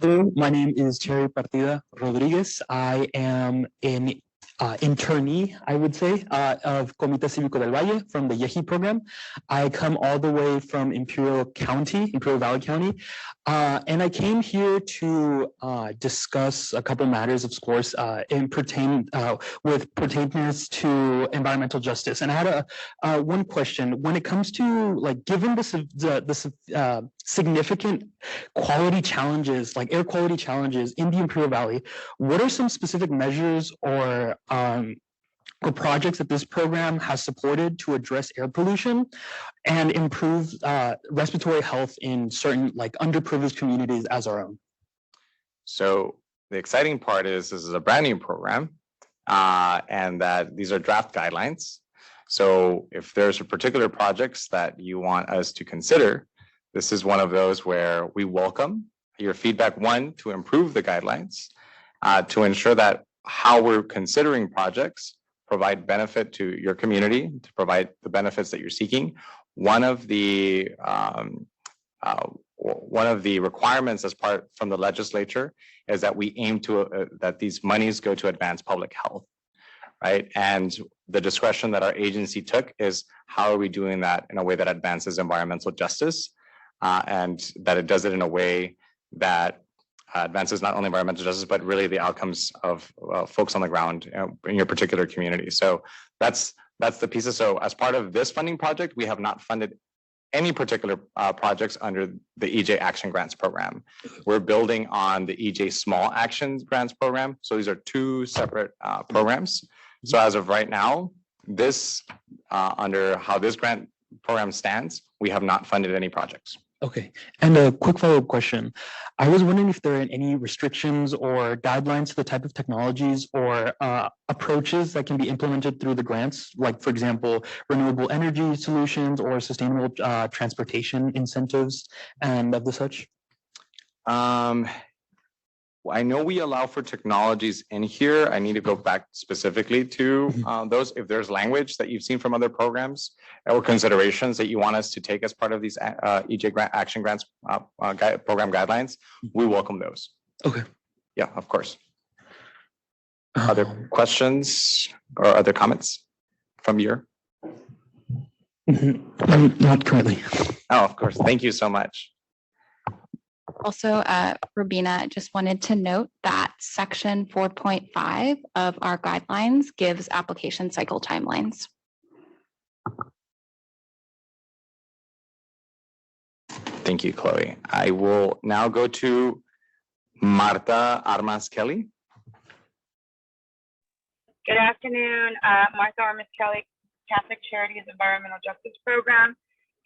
Hello, my name is Cherry Partida Rodriguez. I am an internee, I would say, of Comité Cívico del Valle from the YEHI program. I come all the way from Imperial Valley County, and I came here to discuss a couple matters, of course, with pertainers to environmental justice. And I had one question. When it comes to, like, given the significant quality challenges, like air quality challenges in the Imperial Valley, what are some specific measures or projects that this program has supported to address air pollution and improve respiratory health in certain, like, underprivileged communities as our own? So the exciting part is this is a brand new program, and that these are draft guidelines. So if there's particular projects that you want us to consider, this is one of those where we welcome your feedback, one, to improve the guidelines, to ensure that how we're considering projects provide benefit to your community, to provide the benefits that you're seeking. One of the requirements as part from the legislature is that we aim to that these monies go to advance public health, right? And the discretion that our agency took is how are we doing that in a way that advances environmental justice, and that it does it in a way that advances not only environmental justice, but really the outcomes of folks on the ground in your particular community. So that's the pieces. So as part of this funding project, we have not funded any particular projects under the EJ Action Grants Program. We're building on the EJ Small Action Grants Program. So these are two separate programs. So as of right now, this under how this grant program stands, we have not funded any projects. Okay, and a quick follow-up question. I was wondering if there are any restrictions or guidelines to the type of technologies or approaches that can be implemented through the grants, like for example, renewable energy solutions or sustainable transportation incentives and of the such? I know we allow for technologies in here. I need to go back specifically to those. If there's language that you've seen from other programs or considerations that you want us to take as part of these EJ Action Grants program guidelines, we welcome those. Okay. Yeah, of course. Other questions or other comments from your? Not currently. Oh, of course. Thank you so much. Also, Rubina, just wanted to note that section 4.5 of our guidelines gives application cycle timelines. Thank you, Chloe. I will now go to Marta Armas Kelly. Good afternoon, Martha Armas Kelly, Catholic Charities Environmental Justice Program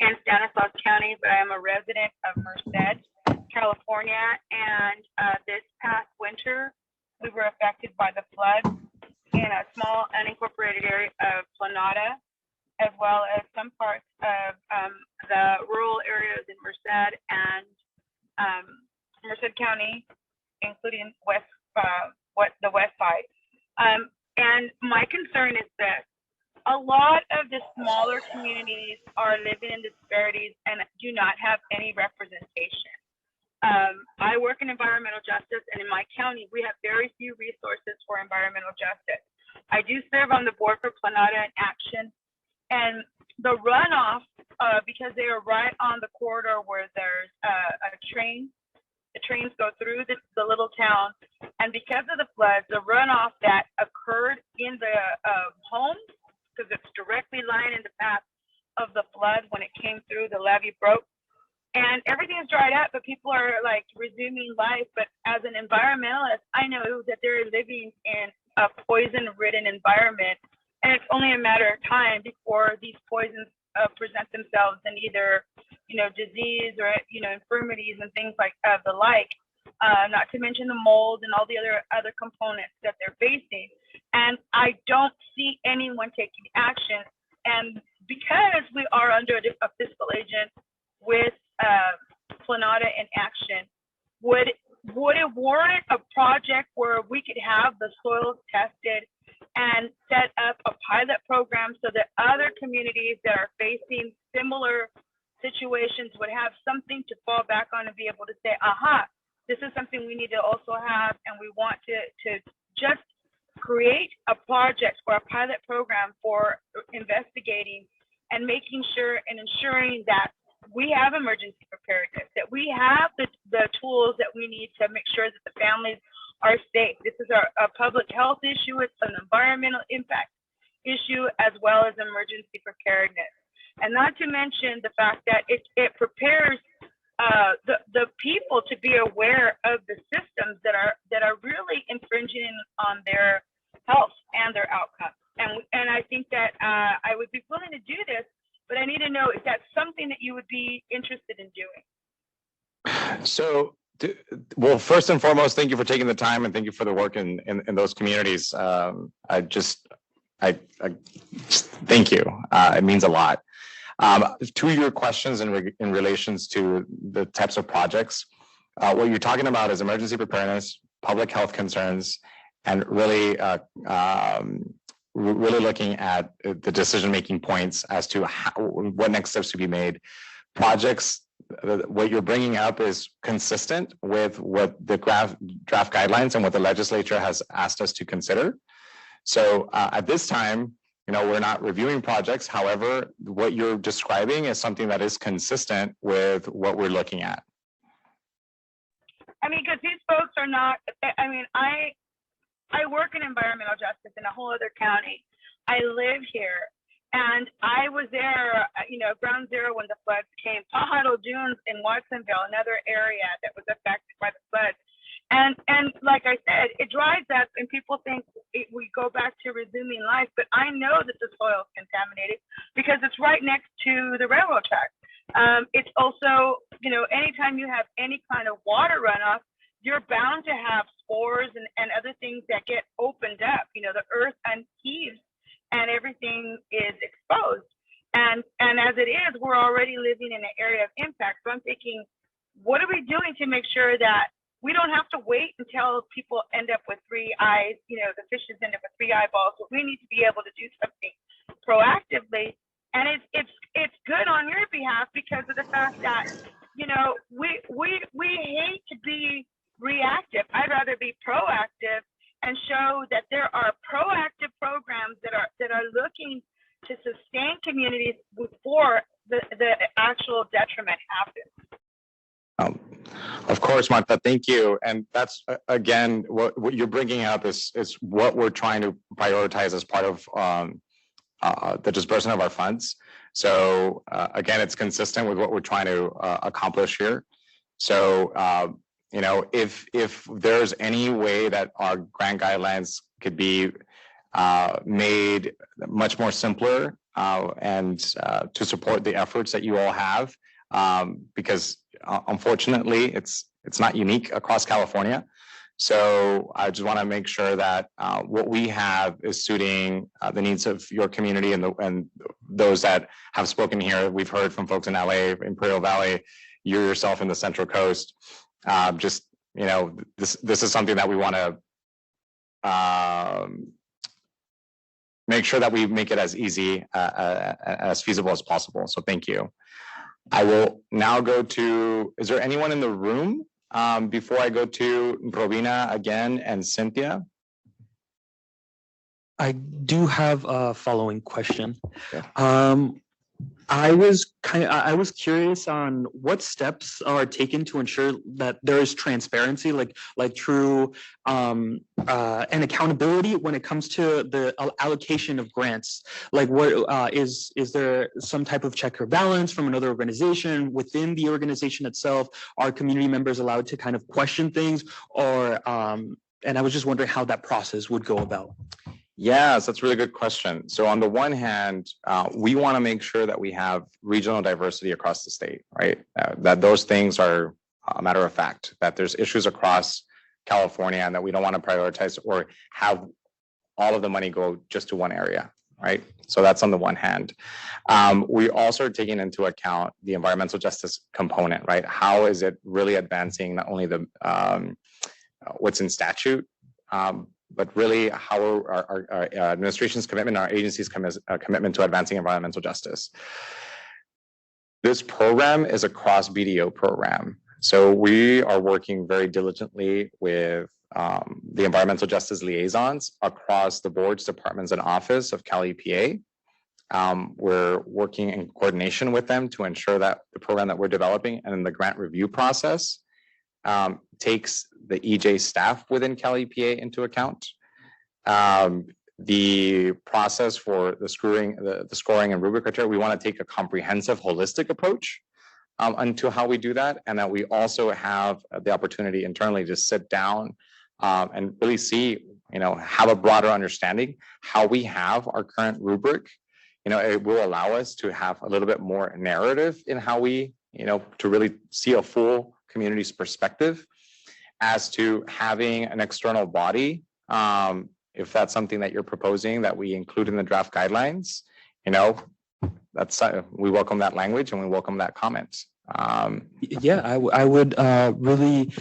in Stanislaus County, but I am a resident of Merced, California, and this past winter, we were affected by the flood in a small unincorporated area of Planada, as well as some parts of the rural areas in Merced and Merced County, including the west side. And my concern is that a lot of the smaller communities are living in disparities and do not have any representation. I work in environmental justice, and in my county, we have very few resources for environmental justice. I do serve on the board for Planada and Action, and the runoff, because they are right on the corridor where there's a train, the trains go through the little town, and because of the floods, the runoff that occurred in the homes, because it's directly lying in the path of the flood when it came through, the levee broke. And everything is dried up, but people are like resuming life. But as an environmentalist, I know that they're living in a poison-ridden environment, and it's only a matter of time before these poisons present themselves in either, disease or infirmities and things like the like. Not to mention the mold and all the other components that they're facing. And I don't see anyone taking action. And because we are under a fiscal agent with Planada in Action, would it warrant a project where we could have the soils tested and set up a pilot program so that other communities that are facing similar situations would have something to fall back on and be able to say, aha, this is something we need to also have, and we want to just create a project or a pilot program for investigating and making sure and ensuring that we have emergency preparedness, that we have the tools that we need to make sure that the families are safe. This is a public health issue. It's an environmental impact issue, as well as emergency preparedness. And not to mention the fact that it prepares the people to be aware of the systems that are really infringing on their health and their outcomes. And I think that I would be willing to do this, but I need to know if that's something that you would be interested in doing. So, well, first and foremost, thank you for taking the time, and thank you for the work in those communities. I thank you. It means a lot. To your questions in relations to the types of projects, what you're talking about is emergency preparedness, public health concerns, and really looking at the decision-making points as to what next steps to be made. Projects, what you're bringing up is consistent with what the draft guidelines and what the legislature has asked us to consider. So at this time, we're not reviewing projects. However, what you're describing is something that is consistent with what we're looking at. I mean, because these folks are not, I mean, I work in environmental justice in a whole other county. I live here, and I was there, ground zero when the floods came. Pajaro Dunes in Watsonville, another area that was affected by the floods. And like I said, it dries up and people think we go back to resuming life, but I know that the soil is contaminated because it's right next to the railroad track. It's also, anytime you have any kind of water runoff, you're bound to have spores and other things that get opened up. The earth upheaves and everything is exposed. And as it is, we're already living in an area of impact. So I'm thinking, what are we doing to make sure that we don't have to wait until people end up with 3 eyes, the fishes end up with 3 eyeballs, but we need to be able to do something proactively. And it's good on your behalf because of the fact that, we hate to be reactive. I'd rather be proactive and show that there are proactive programs that are looking to sustain communities before the actual detriment happens. Of course, Martha, thank you. And that's, again, what you're bringing up is what we're trying to prioritize as part of the disbursement of our funds. So again, it's consistent with what we're trying to accomplish here. So, if there's any way that our grant guidelines could be made much more simpler and to support the efforts that you all have, because unfortunately, it's not unique across California. So I just want to make sure that what we have is suiting the needs of your community and those that have spoken here. We've heard from folks in LA, Imperial Valley, you yourself in the Central Coast. This is something that we want to make sure that we make it as easy, as feasible as possible. So thank you. I will now go to, is there anyone in the room before I go to Robina again and Cynthia? I do have a following question. Yeah. I was curious on what steps are taken to ensure that there is transparency, like true and accountability when it comes to the allocation of grants. Like, what is there some type of check or balance from another organization within the organization itself? Are community members allowed to kind of question things, or and I was just wondering how that process would go about. Yes, that's a really good question. So on the one hand, we want to make sure that we have regional diversity across the state, right? That those things are a matter of fact, that there's issues across California and that we don't want to prioritize or have all of the money go just to one area, right? So that's on the one hand. We also are taking into account the environmental justice component, right? How is it really advancing not only the what's in statute, but really how our administration's commitment, our agency's commitment to advancing environmental justice. This program is a cross BDO program. So we are working very diligently with the environmental justice liaisons across the boards, departments, and office of Cal EPA. We're working in coordination with them to ensure that the program that we're developing and in the grant review process takes the EJ staff within Cal EPA into account. The process for the scoring and rubric criteria, we want to take a comprehensive, holistic approach into how we do that, and that we also have the opportunity internally to sit down and really see, have a broader understanding how we have our current rubric. It will allow us to have a little bit more narrative in how we, to really see a full community's perspective as to having an external body. If that's something that you're proposing that we include in the draft guidelines, that's we welcome that language and we welcome that comment. Yeah, I would really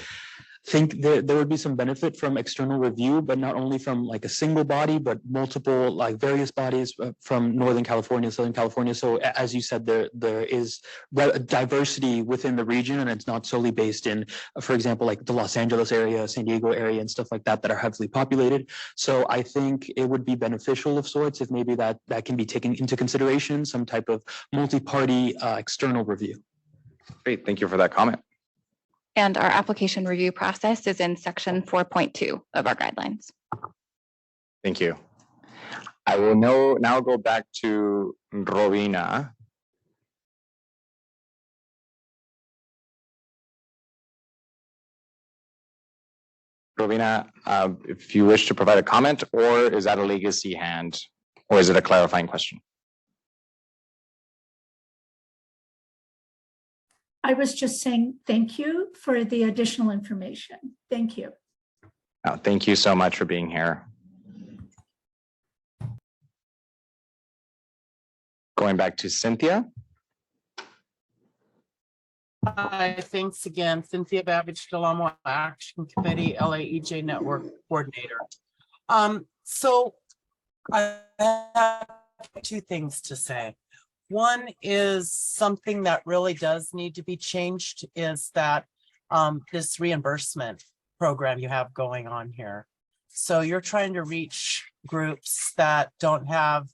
think there would be some benefit from external review, but not only from like a single body, but multiple, like various bodies from Northern California, Southern California. So as you said, there is diversity within the region, and it's not solely based in, for example, like the Los Angeles area, San Diego area, and stuff like that are heavily populated. So I think it would be beneficial of sorts if maybe that can be taken into consideration, some type of multi-party external review. Great, thank you for that comment. And our application review process is in section 4.2 of our guidelines. Thank you. I will now go back to Robina. Robina, if you wish to provide a comment, or is that a legacy hand, or is it a clarifying question? I was just saying thank you for the additional information. Thank you. Oh, thank you so much for being here. Going back to Cynthia. Hi, thanks again. Cynthia Babbage Delamo, Action Committee, LAEJ Network Coordinator. So I have two things to say. One is something that really does need to be changed is that this reimbursement program you have going on here. So you're trying to reach groups that don't have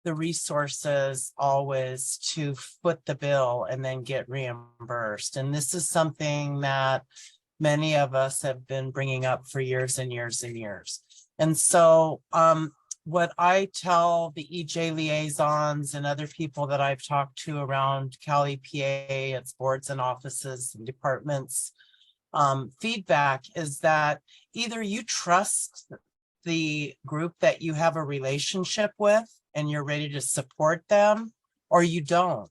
the resources always to foot the bill and then get reimbursed. And this is something that many of us have been bringing up for years and years and years. And so what I tell the EJ liaisons and other people that I've talked to around Cal EPA, its boards and offices and departments, feedback is that either you trust the group that you have a relationship with and you're ready to support them, or you don't.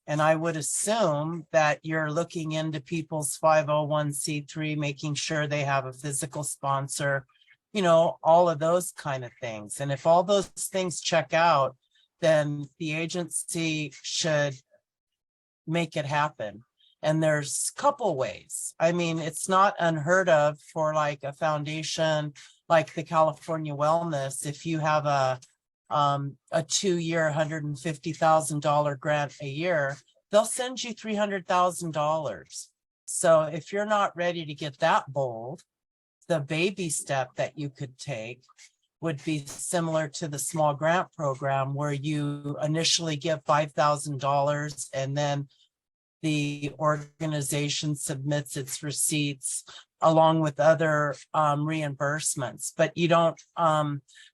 And I would assume that you're looking into people's 501c3, making sure they have a physical sponsor, you know, all of those kind of things. And if all those things check out, then the agency should make it happen. And there's a couple ways. I mean, it's not unheard of for like a foundation like the California Wellness, if you have a 2-year $150,000 grant a year, they'll send you $300,000. So if you're not ready to get that bold, the baby step that you could take would be similar to the small grant program, where you initially give $5,000 and then the organization submits its receipts along with other reimbursements, but you don't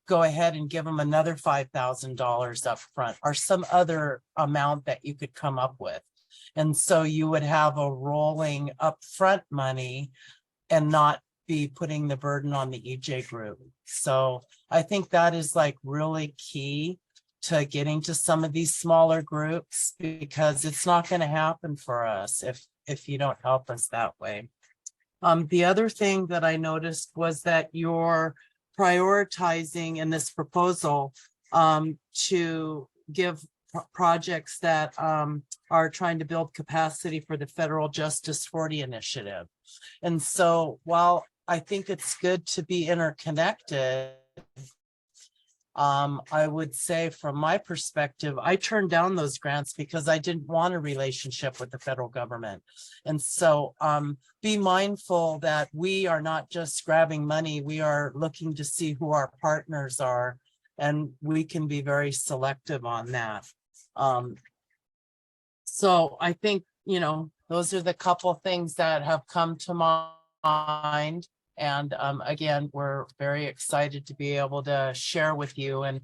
go ahead and give them another $5,000 up front or some other amount that you could come up with. And so you would have a rolling upfront money and not be putting the burden on the EJ group. So I think that is like really key to getting to some of these smaller groups, because it's not going to happen for us if you don't help us that way. The other thing that I noticed was that you're prioritizing in this proposal to give projects that are trying to build capacity for the Federal Justice 40 initiative. And so while I think it's good to be interconnected, I would say from my perspective, I turned down those grants because I didn't want a relationship with the federal government. And so be mindful that we are not just grabbing money, we are looking to see who our partners are, and we can be very selective on that. So I think, you know, those are the couple things that have come to mind. And again, we're very excited to be able to share with you. And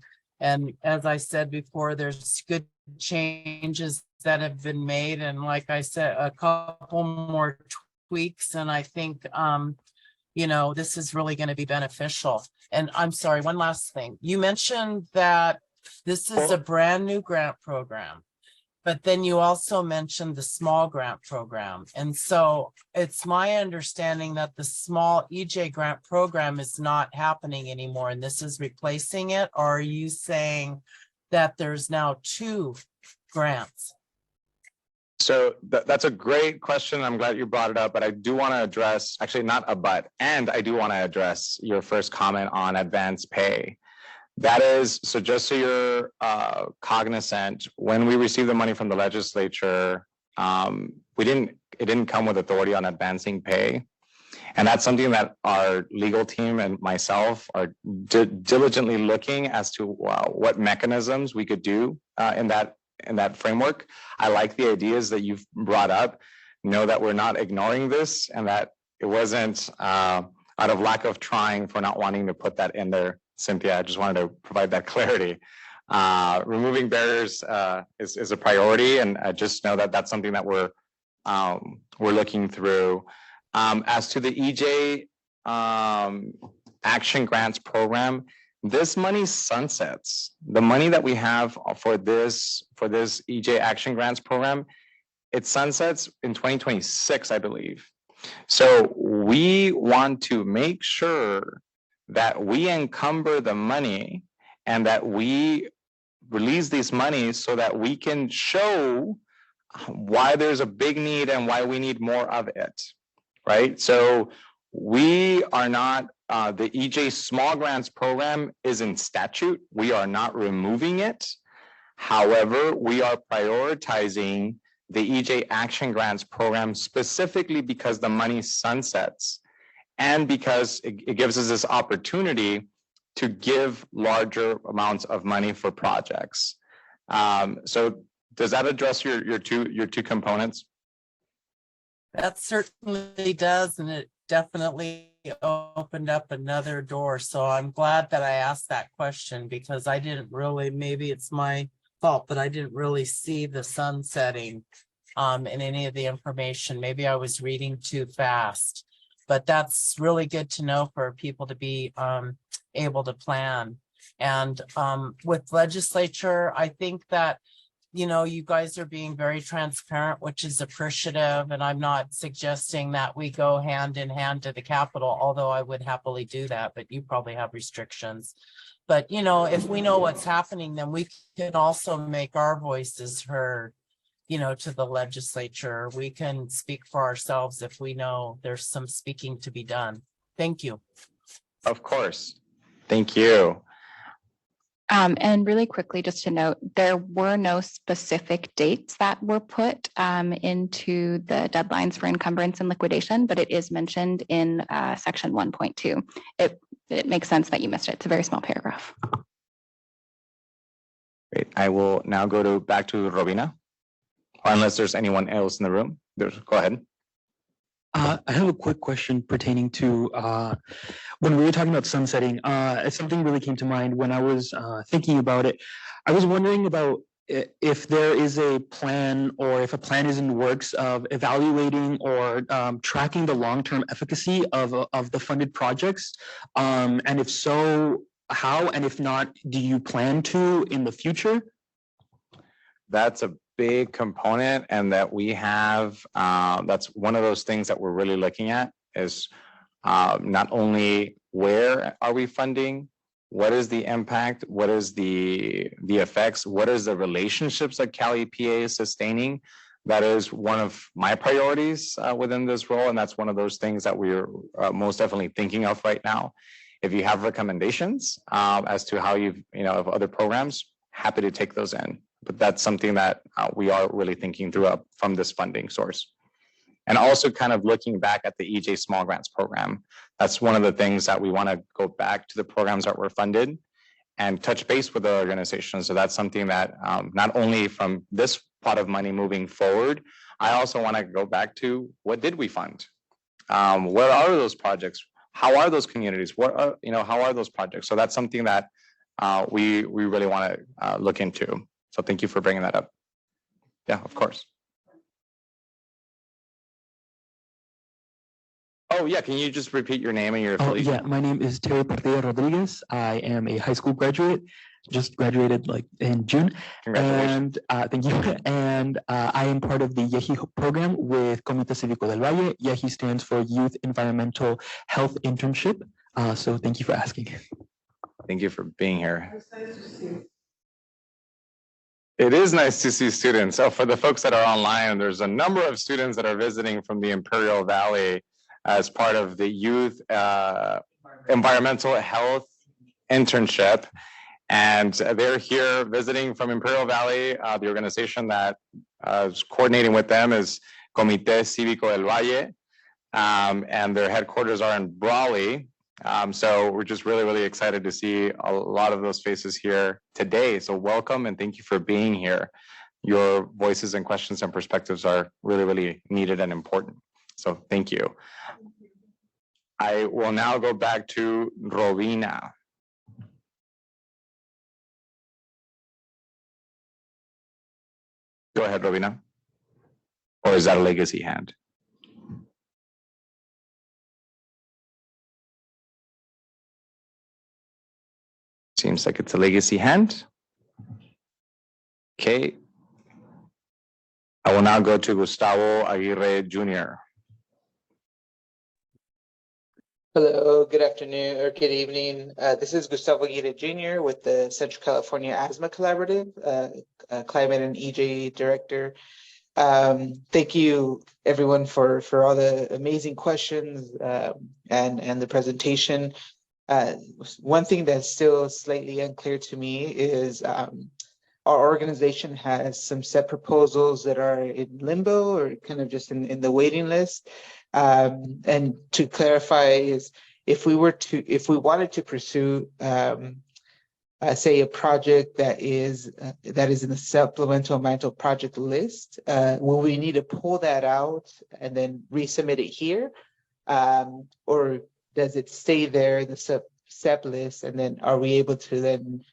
as I said before, there's good changes that have been made. And like I said, a couple more tweaks. And I think, you know, this is really going to be beneficial. And I'm sorry, one last thing. You mentioned that this is a brand new grant program, but then you also mentioned the small grant program. And so it's my understanding that the small EJ grant program is not happening anymore, and this is replacing it. Or are you saying that there's now 2 grants? So that's a great question. I'm glad you brought it up, but I do want to address, actually not a but, and I do want to address your first comment on advanced pay. That is, so just so you're cognizant, when we received the money from the legislature, it didn't come with authority on advancing pay. And that's something that our legal team and myself are diligently looking as to what mechanisms we could do in that framework. I like the ideas that you've brought up. Know that we're not ignoring this and that it wasn't out of lack of trying for not wanting to put that in there, Cynthia. I just wanted to provide that clarity. Removing barriers is a priority, and just know that that's something that we're looking through. As to the EJ Action Grants Program, this money sunsets. The money that we have for this EJ Action Grants Program, it sunsets in 2026, I believe. So we want to make sure that we encumber the money and that we release these monies so that we can show why there's a big need and why we need more of it, right? So we are not, the EJ Small Grants Program is in statute. We are not removing it. However, we are prioritizing the EJ Action Grants Program specifically because the money sunsets and because it gives us this opportunity to give larger amounts of money for projects. So does that address your two components? That certainly does, and it definitely opened up another door. So I'm glad that I asked that question because I didn't really, maybe it's my fault, but I didn't really see the sunsetting in any of the information. Maybe I was reading too fast, but that's really good to know for people to be able to plan. And with legislature, I think that you guys are being very transparent, which is appreciative. And I'm not suggesting that we go hand in hand to the Capitol, although I would happily do that, but you probably have restrictions. But, if we know what's happening, then we can also make our voices heard, to the legislature. We can speak for ourselves if we know there's some speaking to be done. Thank you. Of course. Thank you. And really quickly, just to note, there were no specific dates that were put into the deadlines for encumbrance and liquidation, but it is mentioned in section 1.2. It makes sense that you missed it. It's a very small paragraph. Great. I will now go back to Robina, or unless there's anyone else in the room. Go ahead. I have a quick question pertaining to when we were talking about sunsetting. Something really came to mind when I was thinking about it. I was wondering about if there is a plan or if a plan is in the works of evaluating or tracking the long-term efficacy of the funded projects. And if so, how? And if not, do you plan to in the future? That's a big component, and that we have, that's one of those things that we're really looking at is not only where are we funding, what is the impact, what is the effects, what is the relationships that Cal EPA is sustaining. That is one of my priorities within this role, and that's one of those things that we're most definitely thinking of right now. If you have recommendations as to how of other programs, happy to take those in. But that's something that we are really thinking through from this funding source. And also kind of looking back at the EJ Small Grants Program. That's one of the things that we want to go back to the programs that were funded and touch base with the organization. So that's something that not only from this pot of money moving forward, I also want to go back to what did we fund? Where are those projects? How are those communities? How are those projects? So that's something that we really want to look into. So thank you for bringing that up. Yeah, of course. Oh yeah, can you just repeat your name and your affiliation? Yeah, my name is Terry Partida Rodriguez. I am a high school graduate, just graduated in June. Congratulations. And thank you. And I am part of the YEHI program with Comité Cívico del Valle. YEHI stands for Youth Environmental Health Internship. So thank you for asking. Thank you for being here. It is nice to see students. So for the folks that are online, there's a number of students that are visiting from the Imperial Valley as part of the youth environmental health internship. And they're here visiting from Imperial Valley. The organization that is coordinating with them is Comité Cívico del Valle. And their headquarters are in Brawley. So we're just really, really excited to see a lot of those faces here today. So welcome and thank you for being here. Your voices and questions and perspectives are really, really needed and important. So thank you. I will now go back to Robina. Go ahead, Robina. Or is that a legacy hand? Seems like it's a legacy hand. Okay. I will now go to Gustavo Aguirre Jr. Hello, good afternoon or good evening. This is Gustavo Aguirre Jr. with the Central California Asthma Collaborative, Climate and EJ Director. Thank you everyone for all the amazing questions and the presentation. One thing that's still slightly unclear to me is our organization has some set proposals that are in limbo or kind of just in the waiting list. And to clarify is if we wanted to pursue say a project that is in the supplemental environmental project list, will we need to pull that out and then resubmit it here? Or does it stay there in the SEP list, and then are we able to then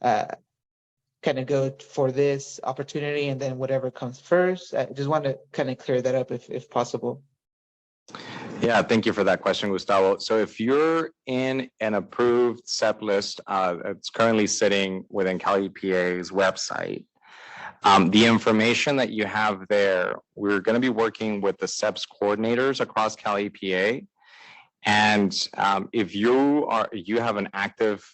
kind of go for this opportunity and then whatever comes first? I just want to kind of clear that up if possible. Yeah, thank you for that question, Gustavo. So if you're in an approved SEP list, it's currently sitting within Cal EPA's website. The information that you have there, we're going to be working with the SEPs coordinators across Cal EPA. And if you have an active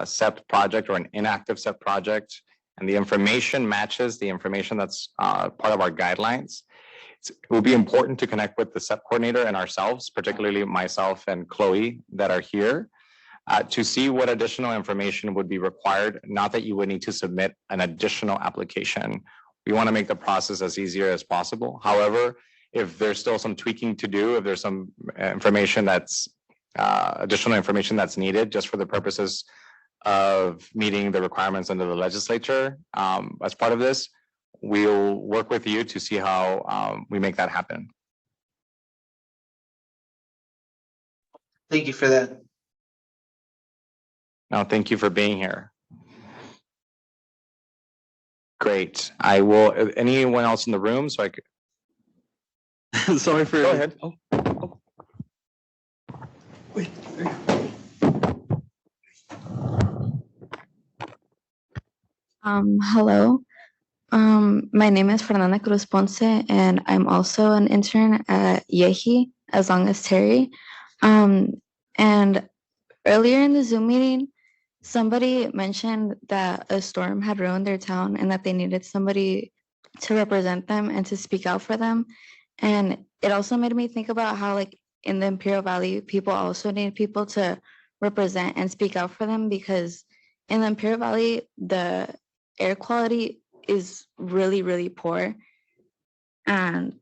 SEP project or an inactive SEP project, and the information matches the information that's part of our guidelines, it will be important to connect with the SEP coordinator and ourselves, particularly myself and Chloe that are here, to see what additional information would be required. Not that you would need to submit an additional application. We want to make the process as easier as possible. However, if there's still some tweaking to do, if there's some information that's additional information that's needed just for the purposes of meeting the requirements under the legislature, as part of this, we'll work with you to see how we make that happen. Thank you for that. No, thank you for being here. Great. I will, anyone else in the room? So I could. Sorry for. Go ahead. Wait. Hello. My name is Fernanda Cruz Ponce, and I'm also an intern at YEHI, as long as Terry. And earlier in the Zoom meeting, somebody mentioned that a storm had ruined their town and that they needed somebody to represent them and to speak out for them. And it also made me think about how, like, in the Imperial Valley, people also need people to represent and speak out for them, because in the Imperial Valley, the air quality is really, really poor. And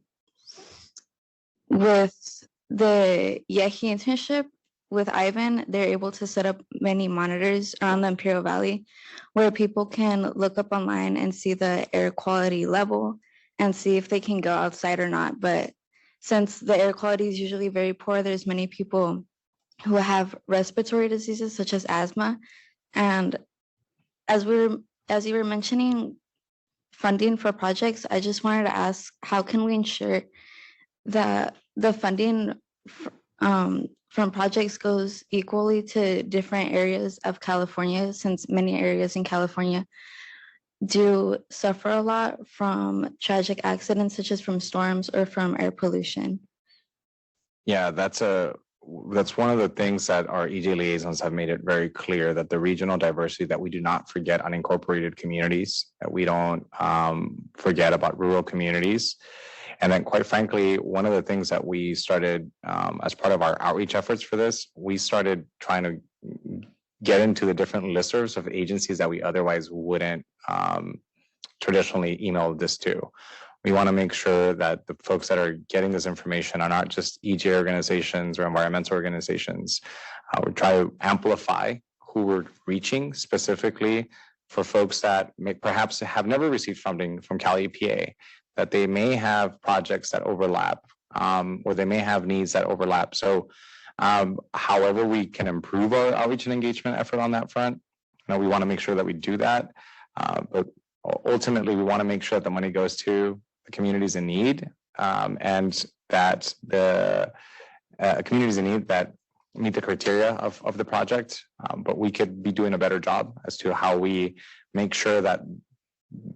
with the YEHI internship with Ivan, they're able to set up many monitors around the Imperial Valley where people can look up online and see the air quality level and see if they can go outside or not. But since the air quality is usually very poor, there's many people who have respiratory diseases such as asthma. And as you were mentioning funding for projects, I just wanted to ask, how can we ensure that the funding from projects goes equally to different areas of California, since many areas in California do suffer a lot from tragic accidents, such as from storms or from air pollution? Yeah, that's a that's one of the things that our EJ liaisons have made it very clear, that the regional diversity, that we do not forget unincorporated communities, that we don't forget about rural communities. And then quite frankly, one of the things that we started as part of our outreach efforts for this, we started trying to get into the different listservs of agencies that we otherwise wouldn't traditionally email this to. We want to make sure that the folks that are getting this information are not just EJ organizations or environmental organizations. We try to amplify who we're reaching specifically for folks that may perhaps have never received funding from Cal EPA, that they may have projects that overlap, or they may have needs that overlap. So however we can improve our outreach and engagement effort on that front, we want to make sure that we do that. But ultimately, we want to make sure that the money goes to the communities in need, and that the communities in need that meet the criteria of the project. But we could be doing a better job as to how we make sure that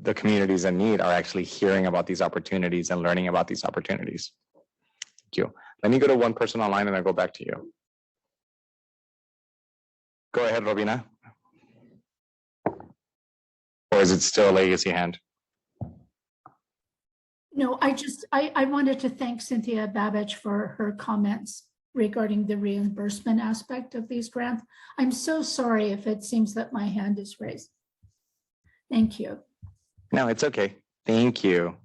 the communities in need are actually hearing about these opportunities and learning about these opportunities. Thank you. Let me go to one person online and I'll go back to you. Go ahead, Robina. Or is it still a legacy hand? No, I wanted to thank Cynthia Babich for her comments regarding the reimbursement aspect of these grants. I'm so sorry if it seems that my hand is raised. Thank you. No, it's okay. Thank you.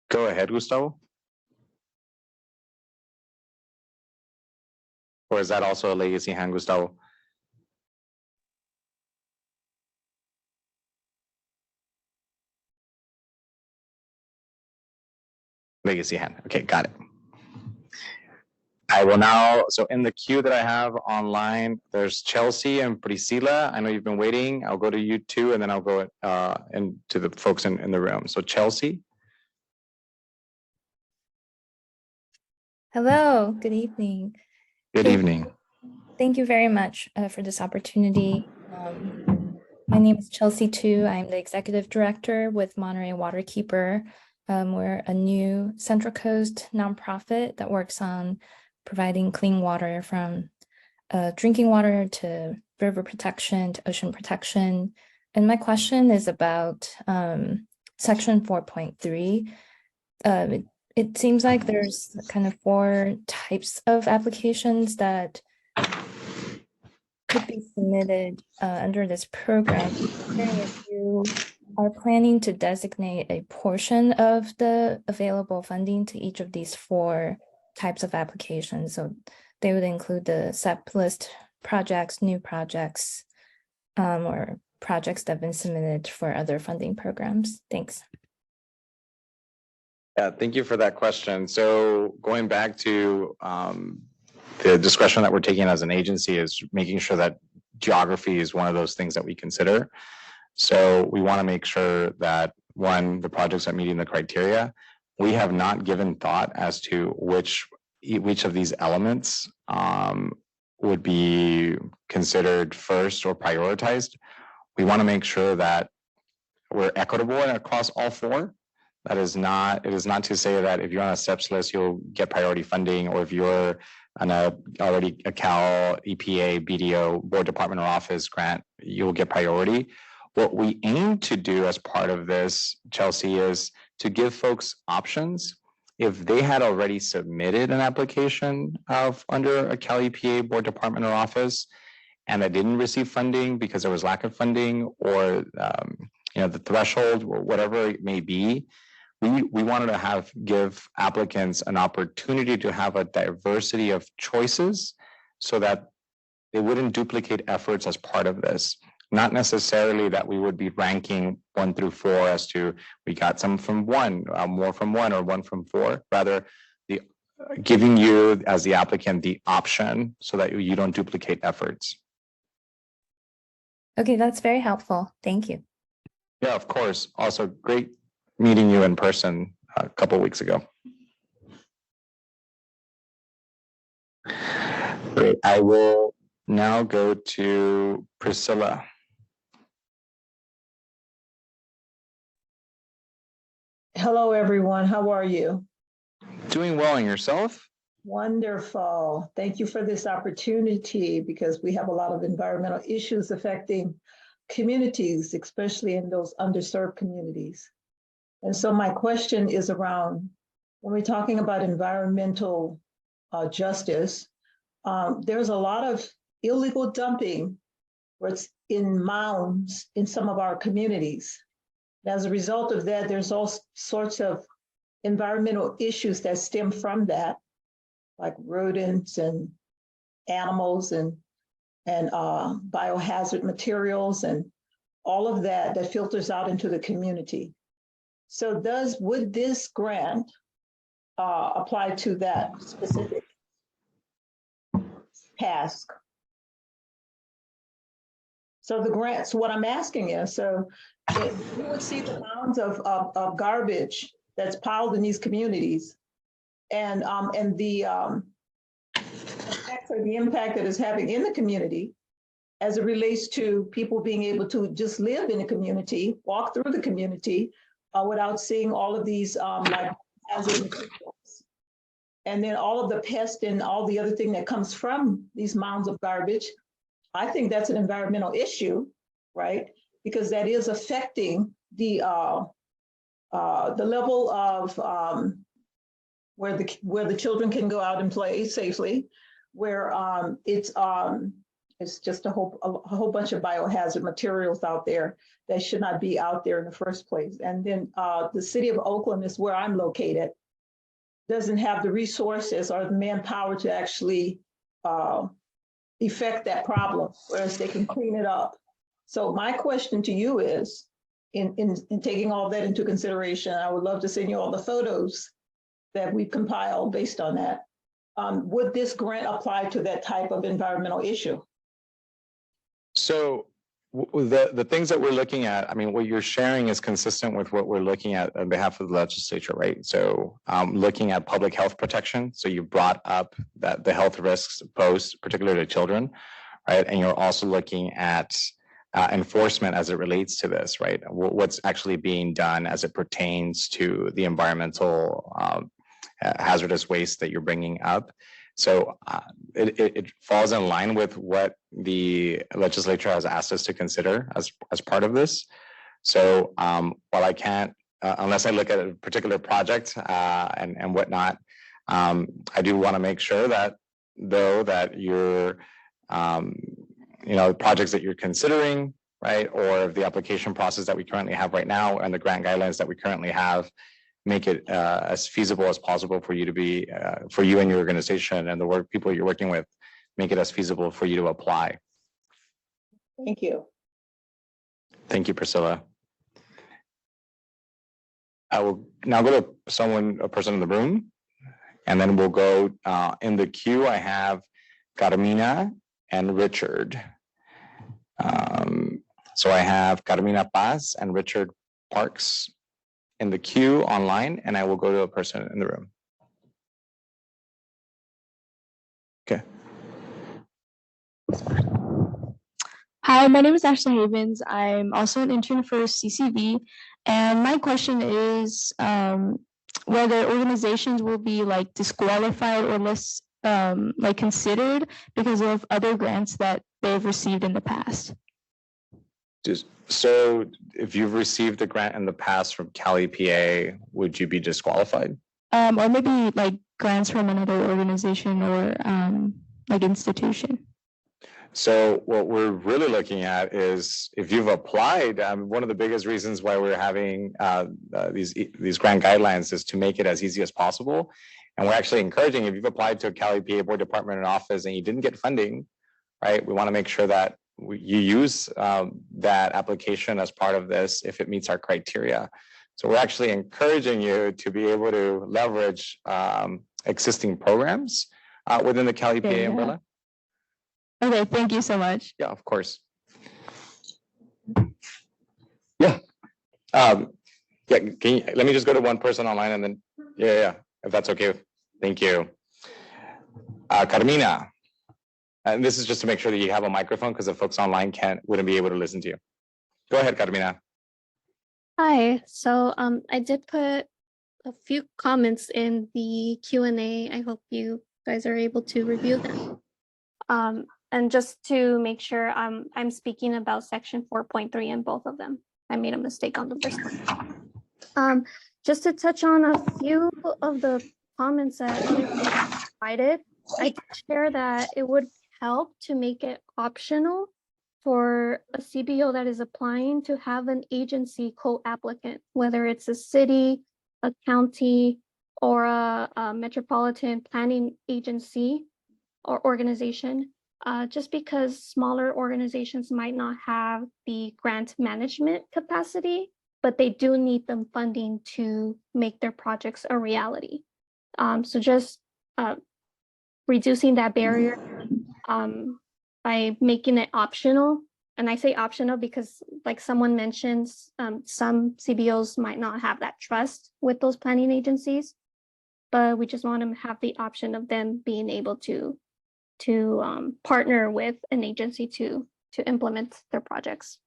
Go ahead, Gustavo. Or is that also a legacy hand, Gustavo? Legacy hand. Okay, got it. I will now, so in the queue that I have online, there's Chelsea and Priscilla. I know you've been waiting. I'll go to you two, and then I'll go into the folks in the room. So Chelsea. Hello, good evening. Good evening. Thank you very much for this opportunity. My name is Chelsea Tu. I'm the executive director with Monterey Waterkeeper. We're a new Central Coast nonprofit that works on providing clean water, from drinking water to river protection to ocean protection. And my question is about section 4.3. It seems like there's kind of 4 types of applications that could be submitted under this program. If you are planning to designate a portion of the available funding to each of these 4 types of applications. So they would include the SEP list projects, new projects, or projects that have been submitted for other funding programs. Thanks. Yeah, thank you for that question. So going back to the discretion that we're taking as an agency is making sure that geography is one of those things that we consider. So we want to make sure that, one, the projects are meeting the criteria. We have not given thought as to which of these elements would be considered first or prioritized. We want to make sure that we're equitable across all 4. It is not to say that if you're on a SEPs list, you'll get priority funding, or if you're on already a Cal, EPA, BDO, Board Department or Office grant, you'll get priority. What we aim to do as part of this, Chelsea, is to give folks options. If they had already submitted an application under a Cal EPA, Board Department or Office, and they didn't receive funding because there was lack of funding, or the threshold, or whatever it may be, we wanted to give applicants an opportunity to have a diversity of choices so that they wouldn't duplicate efforts as part of this. Not necessarily that we would be ranking 1 through 4 as to we got some from 1, more from 1, or 1 from 4. Rather, giving you as the applicant the option so that you don't duplicate efforts. Okay, that's very helpful. Thank you. Yeah, of course. Also, great meeting you in person a couple of weeks ago. Great. I will now go to Priscilla. Hello, everyone. How are you? Doing well, and yourself? Wonderful. Thank you for this opportunity because we have a lot of environmental issues affecting communities, especially in those underserved communities. And so my question is around, when we're talking about environmental justice, there's a lot of illegal dumping where it's in mounds in some of our communities. As a result of that, there's all sorts of environmental issues that stem from that, like rodents and animals and biohazard materials and all of that that filters out into the community. So would this grant apply to that specific task? So the grants, what I'm asking is, so if you would see the mounds of garbage that's piled in these communities and the effects or the impact that it's having in the community as it relates to people being able to just live in the community, walk through the community without seeing all of these like hazard materials. And then all of the pests and all the other thing that comes from these mounds of garbage. I think that's an environmental issue, right? Because that is affecting the level of where the children can go out and play safely, where it's just a whole bunch of biohazard materials out there that should not be out there in the first place. And then the city of Oakland is where I'm located, doesn't have the resources or the manpower to actually effect that problem, whereas they can clean it up. So my question to you is, in taking all that into consideration, I would love to send you all the photos that we compiled based on that. Would this grant apply to that type of environmental issue? So the things that we're looking at, I mean, what you're sharing is consistent with what we're looking at on behalf of the legislature, right? So looking at public health protection. So you brought up that the health risks posed, particularly to children, right? And you're also looking at enforcement as it relates to this, right? What's actually being done as it pertains to the environmental hazardous waste that you're bringing up. So it falls in line with what the legislature has asked us to consider as part of this. So while I can't, unless I look at a particular project and whatnot, I do want to make sure that you're, projects that you're considering, right, or the application process that we currently have right now and the grant guidelines that we currently have, make it as feasible as possible for you to be, for you and your organization and the people you're working with, make it as feasible for you to apply. Thank you. Thank you, Priscilla. I will now go to a person in the room, and then we'll go in the queue. I have Carmina and Richard. So I have Carmina Paz and Richard Parks in the queue online, and I will go to a person in the room. Okay. Hi, my name is Ashley Havens. I'm also an intern for CCV, and my question is whether organizations will be like disqualified or less like considered because of other grants that they've received in the past. So if you've received a grant in the past from Cal EPA, would you be disqualified? Or maybe like grants from another organization or like institution. So what we're really looking at is if you've applied, one of the biggest reasons why we're having these grant guidelines is to make it as easy as possible. And we're actually encouraging, if you've applied to a Cal EPA board department and office and you didn't get funding, right, we want to make sure that you use that application as part of this if it meets our criteria. So we're actually encouraging you to be able to leverage existing programs within the Cal EPA umbrella. Okay, thank you so much. Yeah, of course. Yeah. Can you, let me just go to one person online and then, yeah, if that's okay. Thank you. Carmina. And this is just to make sure that you have a microphone because the folks online wouldn't be able to listen to you. Go ahead, Carmina. Hi, so I did put a few comments in the Q&A. I hope you guys are able to review them. And just to make sure, I'm speaking about section 4.3 in both of them. I made a mistake on the first one. Just to touch on a few of the comments that other people provided, I did share that it would help to make it optional for a CBO that is applying to have an agency co-applicant, whether it's a city, a county, or a metropolitan planning agency or organization, just because smaller organizations might not have the grant management capacity, but they do need the funding to make their projects a reality. So just reducing that barrier by making it optional. And I say optional because, like someone mentioned, some CBOs might not have that trust with those planning agencies, but we just want to have the option of them being able to partner with an agency to implement their projects.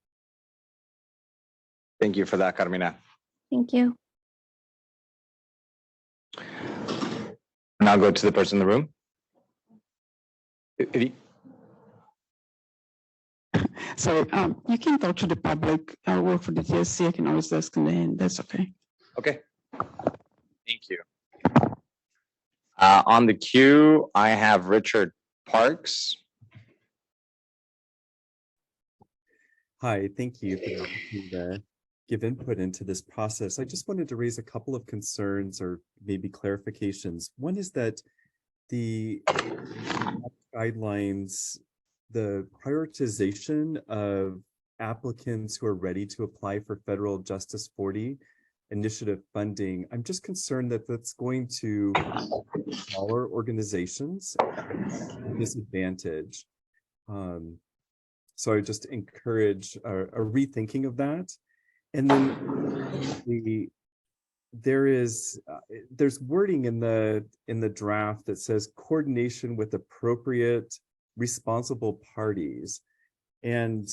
Thank you for that, Carmina. Thank you. Now go to the person in the room. So you can talk to the public. I work for the TSC. I can always ask in the end. That's okay. Okay. Thank you. On the queue, I have Richard Parks. Hi, thank you for the opportunity to give input into this process. I just wanted to raise a couple of concerns or maybe clarifications. One is that the guidelines, the prioritization of applicants who are ready to apply for Federal Justice 40 initiative funding, I'm just concerned that that's going to smaller organizations disadvantage. So I just encourage a rethinking of that. And then there's wording in the draft that says coordination with appropriate responsible parties. And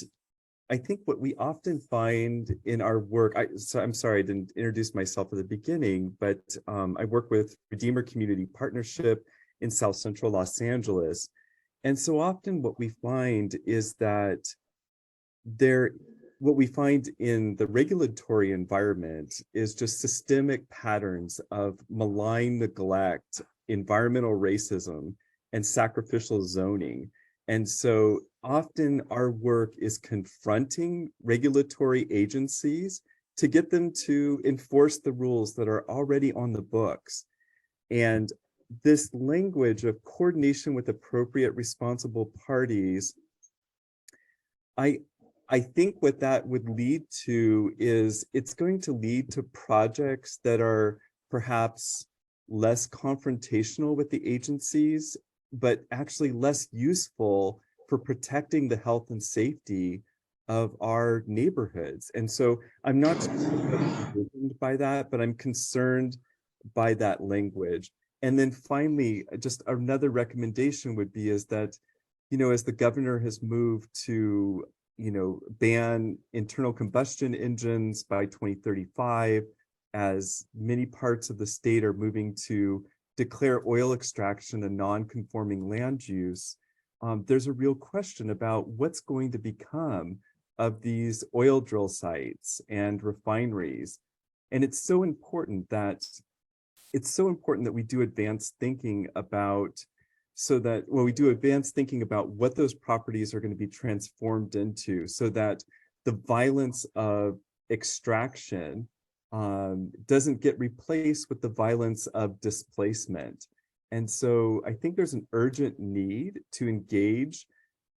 I think what we often find in our work, I'm sorry, I didn't introduce myself at the beginning, but I work with Redeemer Community Partnership in South Central Los Angeles. And so often what we find is that what we find in the regulatory environment is just systemic patterns of malign neglect, environmental racism, and sacrificial zoning. And so often our work is confronting regulatory agencies to get them to enforce the rules that are already on the books. And this language of coordination with appropriate responsible parties, I think what that would lead to is it's going to lead to projects that are perhaps less confrontational with the agencies, but actually less useful for protecting the health and safety of our neighborhoods. And so I'm not concerned by that, but I'm concerned by that language. And then finally, just another recommendation would be is that, as the governor has moved to, ban internal combustion engines by 2035, as many parts of the state are moving to declare oil extraction a non-conforming land use, there's a real question about what's going to become of these oil drill sites and refineries. And it's so important that we do advanced thinking about what those properties are going to be transformed into, so that the violence of extraction doesn't get replaced with the violence of displacement. And so I think there's an urgent need to engage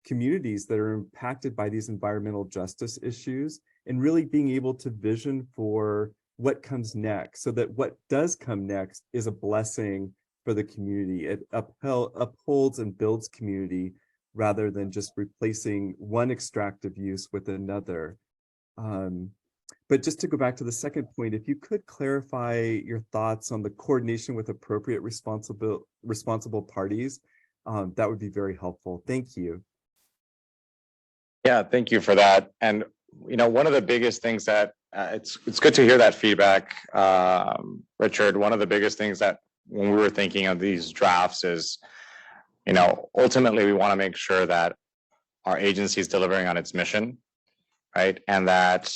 communities that are impacted by these environmental justice issues and really being able to vision for what comes next, so that what does come next is a blessing for the community. It upholds and builds community rather than just replacing one extractive use with another. But just to go back to the second point, if you could clarify your thoughts on the coordination with appropriate responsible parties, that would be very helpful. Thank you. Yeah, thank you for that. And one of the biggest things that it's good to hear that feedback, Richard. One of the biggest things that when we were thinking of these drafts is, ultimately we want to make sure that our agency is delivering on its mission, right? And that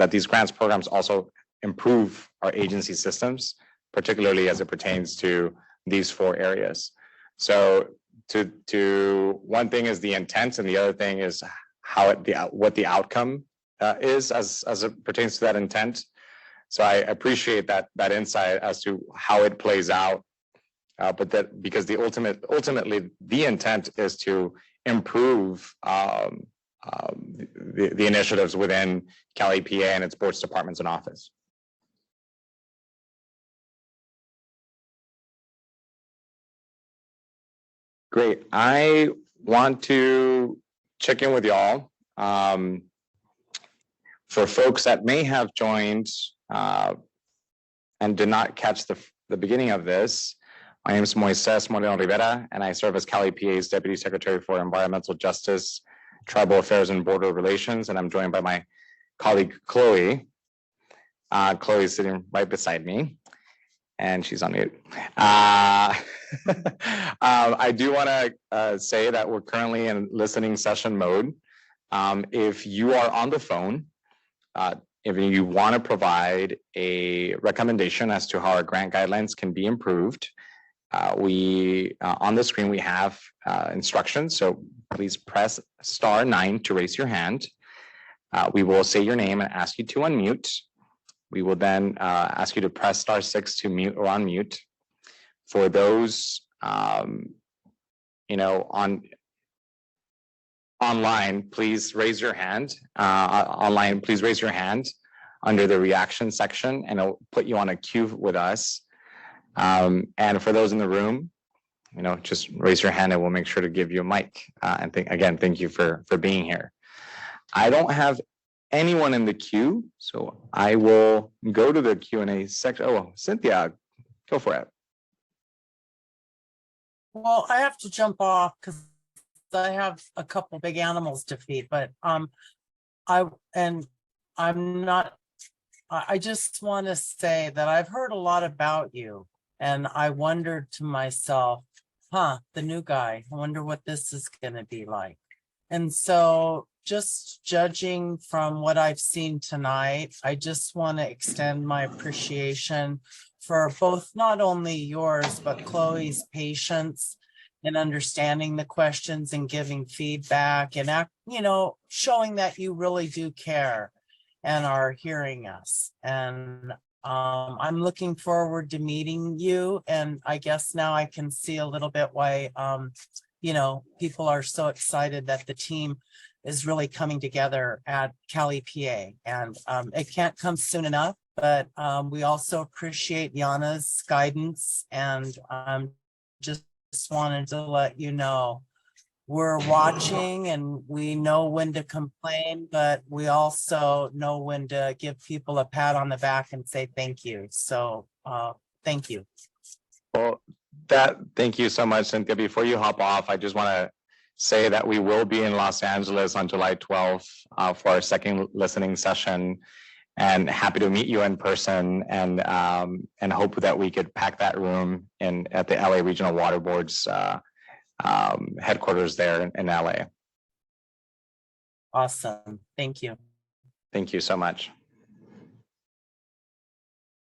these grants programs also improve our agency systems, particularly as it pertains to these 4 areas. So one thing is the intent, and the other thing is what the outcome is as it pertains to that intent. So I appreciate that insight as to how it plays out, but that because ultimately the intent is to improve the initiatives within Cal EPA and its boards, departments, and office. Great. I want to check in with y'all. For folks that may have joined and did not catch the beginning of this, my name is Moises Moreno Rivera, and I serve as Cal EPA's Deputy Secretary for Environmental Justice, Tribal Affairs, and Border Relations, and I'm joined by my colleague, Chloe. Chloe is sitting right beside me, and she's on mute. I do want to say that we're currently in listening session mode. If you are on the phone, if you want to provide a recommendation as to how our grant guidelines can be improved, on the screen we have instructions. So please press *9 to raise your hand. We will say your name and ask you to unmute. We will then ask you to press *6 to mute or unmute. For those, online, please raise your hand. Online, please raise your hand under the reaction section, and it'll put you on a queue with us. And for those in the room, just raise your hand and we'll make sure to give you a mic. And thank you for being here. I don't have anyone in the queue, so I will go to the Q&A section. Oh, Cynthia, go for it. Well, I have to jump off because I have a couple big animals to feed, but I just want to say that I've heard a lot about you, and I wondered to myself, the new guy, I wonder what this is going to be like. And so just judging from what I've seen tonight, I just want to extend my appreciation for both not only yours, but Chloe's patience in understanding the questions and giving feedback and, showing that you really do care and are hearing us. And I'm looking forward to meeting you. And I guess now I can see a little bit why, people are so excited that the team is really coming together at Cal EPA. And it can't come soon enough, but we also appreciate Yana's guidance, and just wanted to let you know we're watching and we know when to complain, but we also know when to give people a pat on the back and say thank you. So thank you. Well, thank you so much, Cynthia. Before you hop off, I just want to say that we will be in Los Angeles on July 12th for our second listening session, and happy to meet you in person, and hope that we could pack that room at the LA Regional Water Board's headquarters there in LA. Awesome. Thank you. Thank you so much.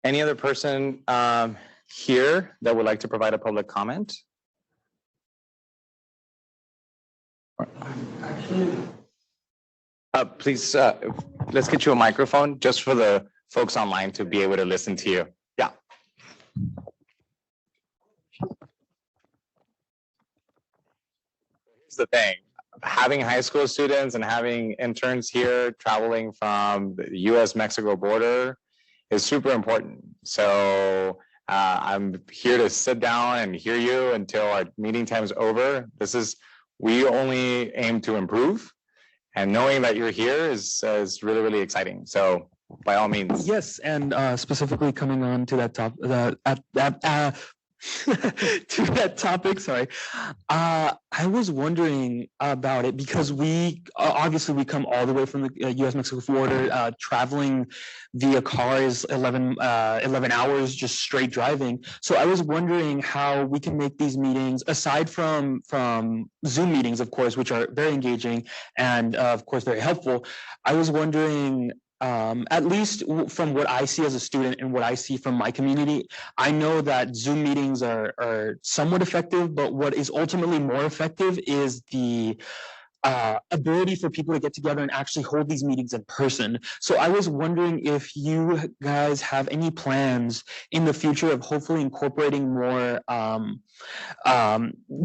Any other person here that would like to provide a public comment? Please, let's get you a microphone just for the folks online to be able to listen to you. Yeah. Here's the thing. Having high school students and having interns here traveling from the US-Mexico border is super important. So I'm here to sit down and hear you until our meeting time is over. We only aim to improve, and knowing that you're here is really, really exciting. So by all means. Yes, and specifically coming on to that to that topic, sorry. I was wondering about it because we obviously we come all the way from the US-Mexico border. Traveling via car is 11 hours just straight driving. So I was wondering how we can make these meetings, aside from Zoom meetings, of course, which are very engaging and of course very helpful. I was wondering, at least from what I see as a student and what I see from my community, I know that Zoom meetings are somewhat effective, but what is ultimately more effective is the ability for people to get together and actually hold these meetings in person. So I was wondering if you guys have any plans in the future of hopefully incorporating more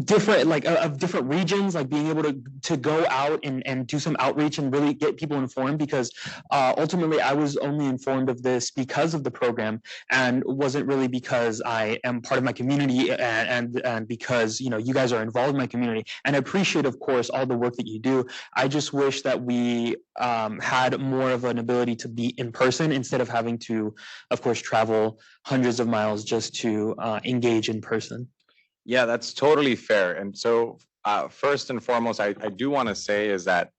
different, like of different regions, like being able to go out and do some outreach and really get people informed, because ultimately I was only informed of this because of the program and wasn't really because I am part of my community and because, you know, you guys are involved in my community. And I appreciate, of course, all the work that you do. I just wish that we had more of an ability to be in person instead of having to, of course, travel hundreds of miles just to engage in person. Yeah, that's totally fair. And so first and foremost, I do want to say is that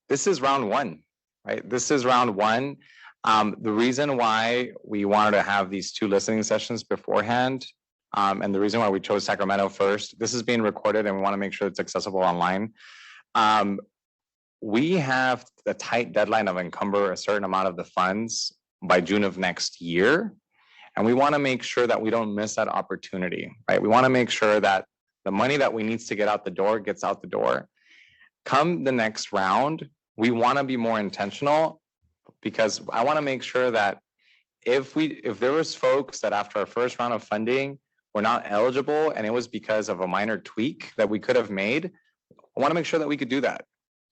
this is round one, right? This is round one. The reason why we wanted to have these 2 listening sessions beforehand, and the reason why we chose Sacramento first, this is being recorded and we want to make sure it's accessible online. We have the tight deadline of encumber a certain amount of the funds by June of next year. And we want to make sure that we don't miss that opportunity, right? We want to make sure that the money that we need to get out the door gets out the door. Come the next round, we want to be more intentional, because I want to make sure that if there was folks that after our first round of funding were not eligible and it was because of a minor tweak that we could have made, I want to make sure that we could do that,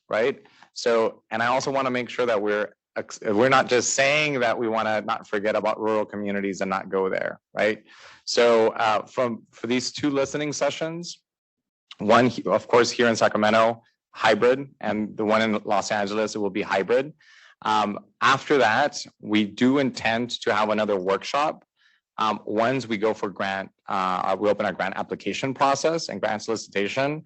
right? So, and I also want to make sure that we're not just saying that we want to not forget about rural communities and not go there, right? So for these 2 listening sessions, one, of course, here in Sacramento, hybrid, and the one in Los Angeles, it will be hybrid. After that, we do intend to have another workshop. Once we go for grant, we open our grant application process and grant solicitation.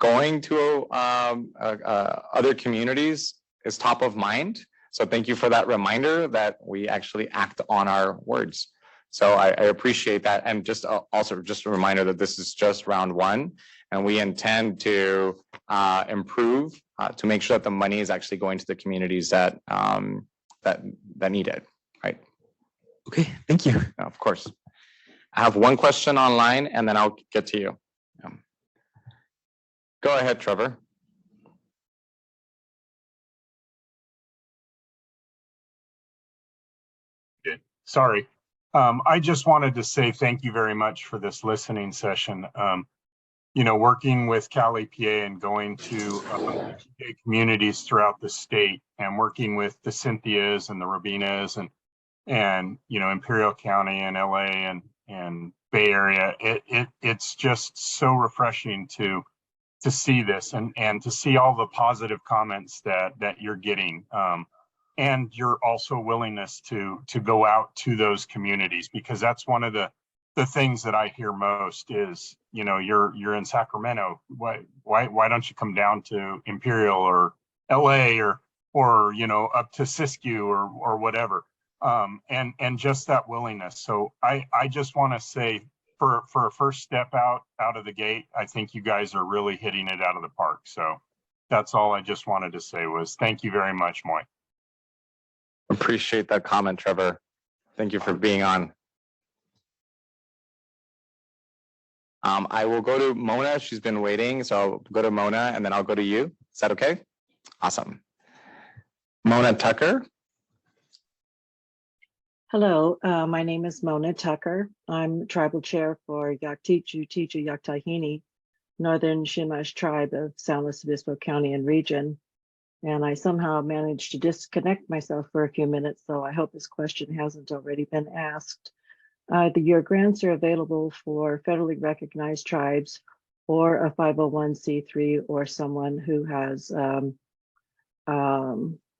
Going to other communities is top of mind. So thank you for that reminder that we actually act on our words. So I appreciate that. And just also just a reminder that this is just round one, and we intend to improve to make sure that the money is actually going to the communities that need it, right? Okay, thank you. Of course. I have one question online and then I'll get to you. Go ahead, Trevor. Sorry. I just wanted to say thank you very much for this listening session. You know, working with Cal EPA and going to communities throughout the state and working with the Cynthias and the Rabinas and you know, Imperial County and LA and Bay Area, it's just so refreshing to see this and to see all the positive comments that you're getting. And your also willingness to go out to those communities, because that's one of the things that I hear most is, you know, you're in Sacramento. Why don't you come down to Imperial or LA or you know, up to Siskiyou or whatever. And just that willingness. So I just want to say for a first step out of the gate, I think you guys are really hitting it out of the park. So that's all I just wanted to say was thank you very much, Moy. Appreciate that comment, Trevor. Thank you for being on. I will go to Mona. She's been waiting, so I'll go to Mona and then I'll go to you. Is that okay? Awesome. Mona Tucker. Hello, my name is Mona Tucker. I'm tribal chair for Yaktichu Tichu Yaktahini, Northern Chumash tribe of San Luis Obispo County and region. And I somehow managed to disconnect myself for a few minutes, so I hope this question hasn't already been asked. Your grants are available for federally recognized tribes or a 501c3 or someone who has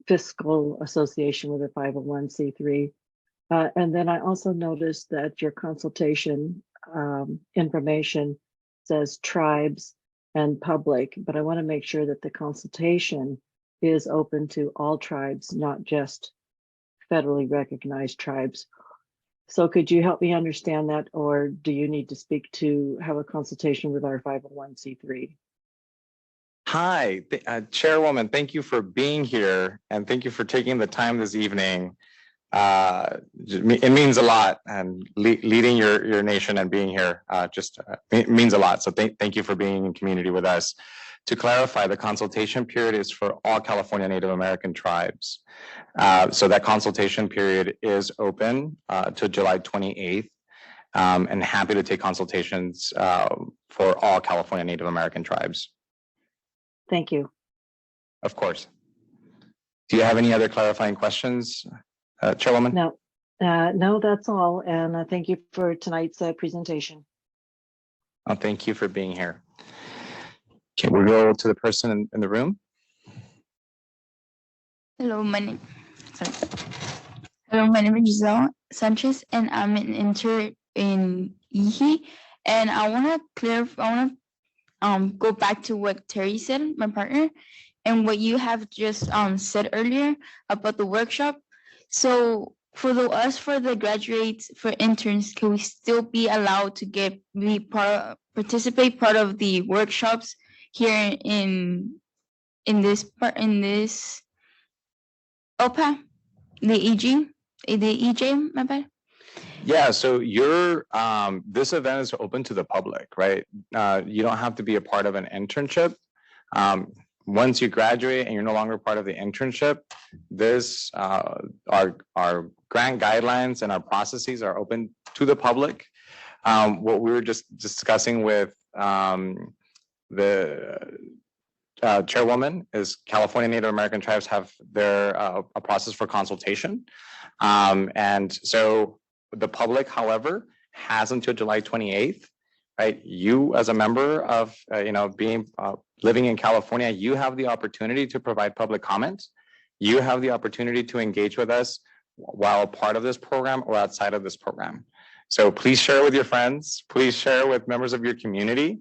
fiscal association with a 501c3. And then I also noticed that your consultation information says tribes and public, but I want to make sure that the consultation is open to all tribes, not just federally recognized tribes. So could you help me understand that, or do you need to speak to have a consultation with our 501c3? Hi, Chairwoman, thank you for being here and thank you for taking the time this evening. It means a lot, and leading your nation and being here it means a lot. So thank you for being in community with us. To clarify, the consultation period is for all California Native American tribes. So that consultation period is open to July 28th, and happy to take consultations for all California Native American tribes. Thank you. Of course. Do you have any other clarifying questions, Chairwoman? No, no, that's all. And thank you for tonight's presentation. Oh, thank you for being here. Okay, we'll go to the person in the room. Hello, my name is Giselle Sanchez, and I'm an intern in YEHI. And I want to go back to what Terry said, my partner, and what you have just said earlier about the workshop. So for the graduates, for interns, can we still be allowed to participate part of the workshops here in this OPA, the EJ, my bad? Yeah, so this event is open to the public, right? You don't have to be a part of an internship. Once you graduate and you're no longer part of the internship, our grant guidelines and our processes are open to the public. What we were just discussing with the chairwoman is California Native American tribes have a process for consultation. And so the public, however, has until July 28th, right? You as a member of, living in California, you have the opportunity to provide public comment. You have the opportunity to engage with us while part of this program or outside of this program. So please share with your friends, please share with members of your community,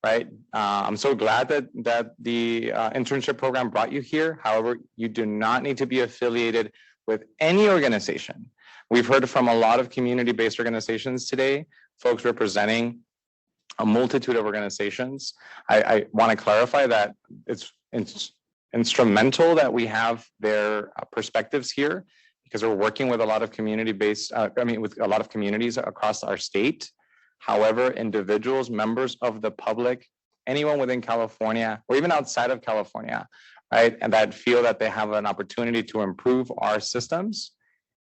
right? I'm so glad that the internship program brought you here. However, you do not need to be affiliated with any organization. We've heard from a lot of community-based organizations today, folks representing a multitude of organizations. I want to clarify that it's instrumental that we have their perspectives here, because we're working with a lot of community-based, with a lot of communities across our state. However, individuals, members of the public, anyone within California or even outside of California, right, and that feel that they have an opportunity to improve our systems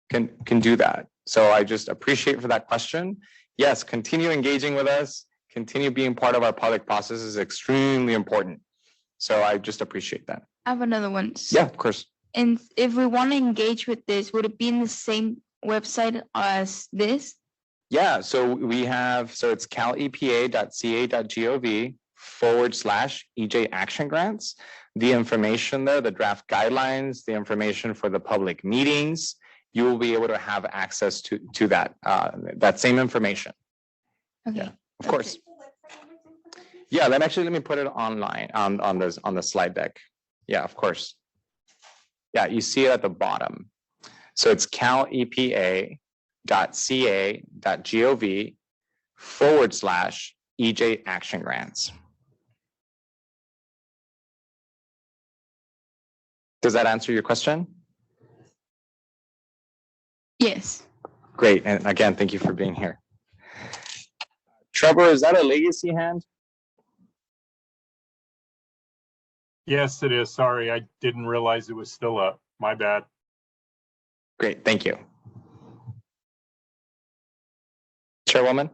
can do that. So I just appreciate for that question. Yes, continue engaging with us, continue being part of our public process is extremely important. So I just appreciate that. I have another one. Yeah, of course. And if we want to engage with this, would it be in the same website as this? Yeah, so it's calepa.ca.gov/EJ Action Grants. The information there, the draft guidelines, the information for the public meetings, you will be able to have access to that same information. Okay. Yeah, of course. Yeah, let me put it online on the slide deck. Yeah, of course. Yeah, you see it at the bottom. So it's calepa.ca.gov/EJ Action Grants. Does that answer your question? Yes. Great. And again, thank you for being here. Trevor, is that a legacy hand? Yes, it is. Sorry, I didn't realize it was still up. My bad. Great, thank you. Chairwoman?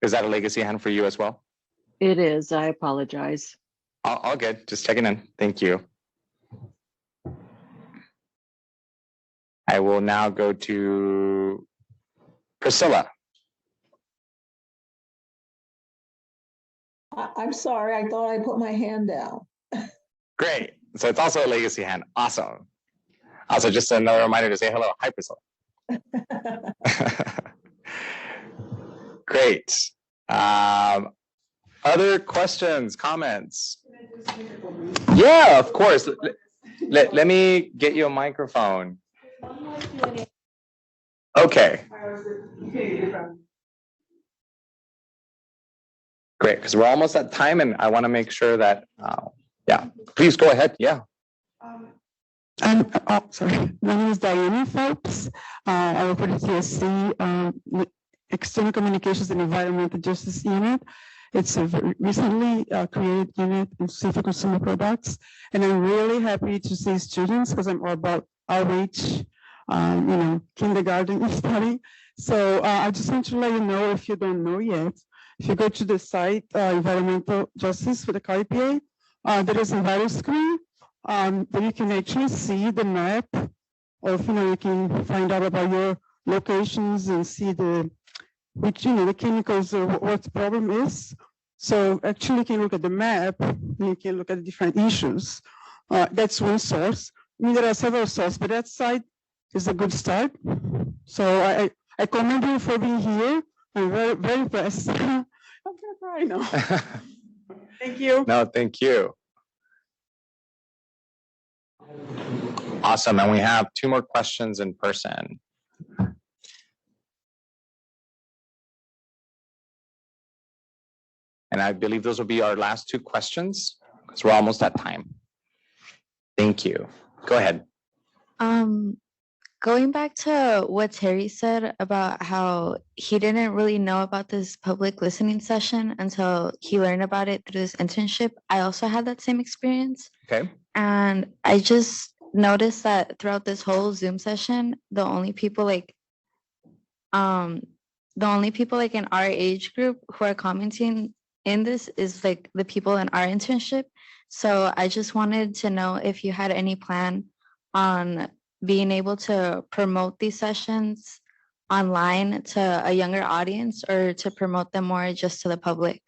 Is that a legacy hand for you as well? It is. I apologize. All good. Just checking in. Thank you. I will now go to Priscilla. I'm sorry, I thought I put my hand down. Great. So it's also a legacy hand. Awesome. Also, just another reminder to say hello. Hi, Priscilla. Great. Other questions, comments? Yeah, of course. Let me get you a microphone. Okay. Great, because we're almost at time and I want to make sure that, yeah, please go ahead. Yeah. Sorry. My name is Diana Phelps. I work for the TSC External Communications and Environmental Justice Unit. It's a recently created unit in safer consumer products. And I'm really happy to see students because I'm all about outreach, kindergarten study. So I just want to let you know, if you don't know yet, if you go to the site, Environmental Justice for the Cali PA, there is a virus screen where you can actually see the map of, you can find out about your locations and see the chemicals or what the problem is. So actually you can look at the map, and you can look at the different issues. That's one source. I mean, there are several sources, but that site is a good start. So I commend you for being here. I'm very, very impressed. I'm gonna cry now. Thank you. No, thank you. Awesome, and we have 2 more questions in person. And I believe those will be our last 2 questions because we're almost at time. Thank you. Go ahead. Going back to what Terry said about how he didn't really know about this public listening session until he learned about it through this internship. I also had that same experience. Okay. And I just noticed that throughout this whole Zoom session, the only people like in our age group who are commenting in this is like the people in our internship. So I just wanted to know if you had any plan on being able to promote these sessions online to a younger audience or to promote them more just to the public.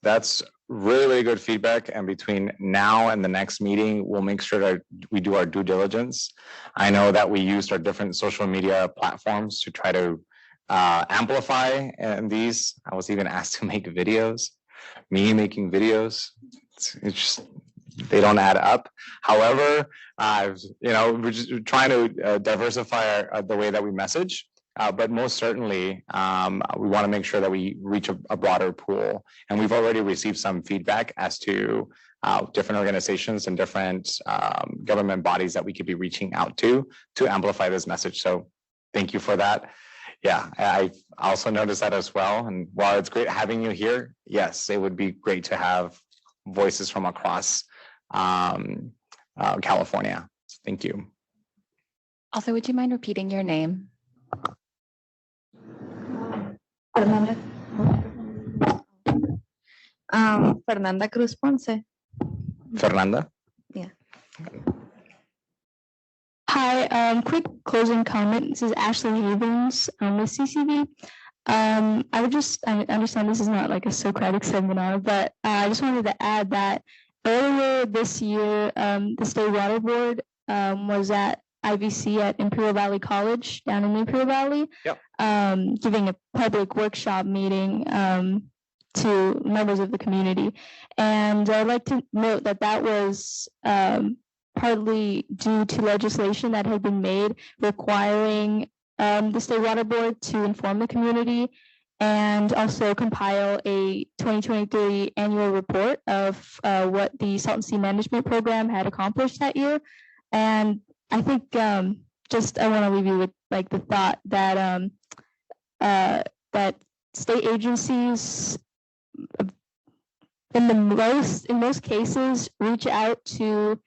That's really, really good feedback. And between now and the next meeting, we'll make sure that we do our due diligence. I know that we used our different social media platforms to try to amplify these. I was even asked to make videos. Me making videos, it's just, they don't add up. However, we're just trying to diversify the way that we message. But most certainly, we want to make sure that we reach a broader pool. And we've already received some feedback as to different organizations and different government bodies that we could be reaching out to amplify this message. So thank you for that. Yeah, I also noticed that as well. And while it's great having you here, yes, it would be great to have voices from across California. Thank you. Also, would you mind repeating your name? Fernanda Cruz Ponce. Fernanda? Yeah. Hi, quick closing comment. This is Ashley Havens with CCV. I understand this is not like a Socratic seminar, but I just wanted to add that earlier this year, the State Water Board was at IVC at Imperial Valley College down in Imperial Valley, giving a public workshop meeting to members of the community. And I'd like to note that that was partly due to legislation that had been made requiring the State Water Board to inform the community and also compile a 2023 annual report of what the Salton Sea Management Program had accomplished that year. And I think just I want to leave you with like the thought that that state agencies in most cases reach out to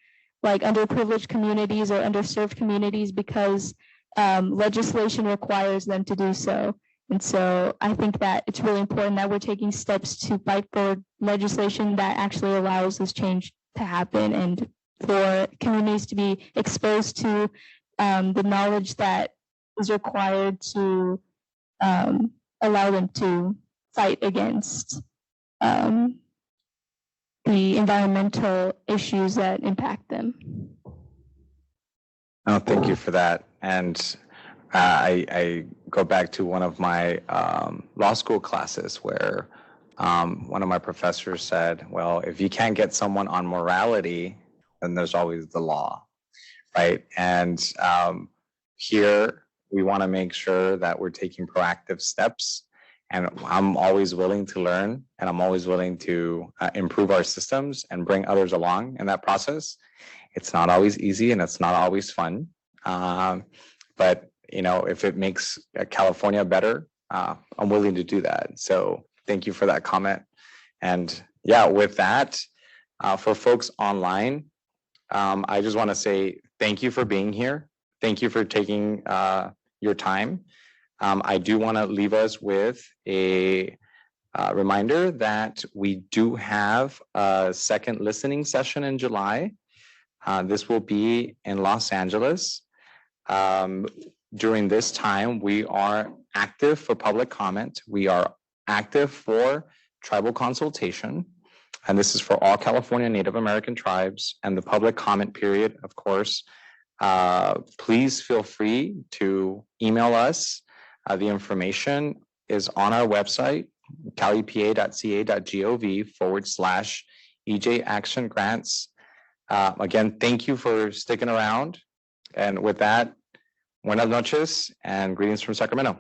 like underprivileged communities or underserved communities because legislation requires them to do so. And so I think that it's really important that we're taking steps to fight for legislation that actually allows this change to happen and for communities to be exposed to the knowledge that is required to allow them to fight against the environmental issues that impact them. Oh, thank you for that. And I go back to one of my law school classes where one of my professors said, well, if you can't get someone on morality, then there's always the law, right? And here we want to make sure that we're taking proactive steps. And I'm always willing to learn, and I'm always willing to improve our systems and bring others along in that process. It's not always easy and it's not always fun. But you know, if it makes California better, I'm willing to do that. So thank you for that comment. And yeah, with that, for folks online, I just want to say thank you for being here. Thank you for taking your time. I do want to leave us with a reminder that we do have a second listening session in July. This will be in Los Angeles. During this time, we are active for public comment. We are active for tribal consultation. And this is for all California Native American tribes, and the public comment period, of course. Please feel free to email us. The information is on our website, calipa.ca.gov/EJ Action Grants. Again, thank you for sticking around. And with that, buenas noches and greetings from Sacramento.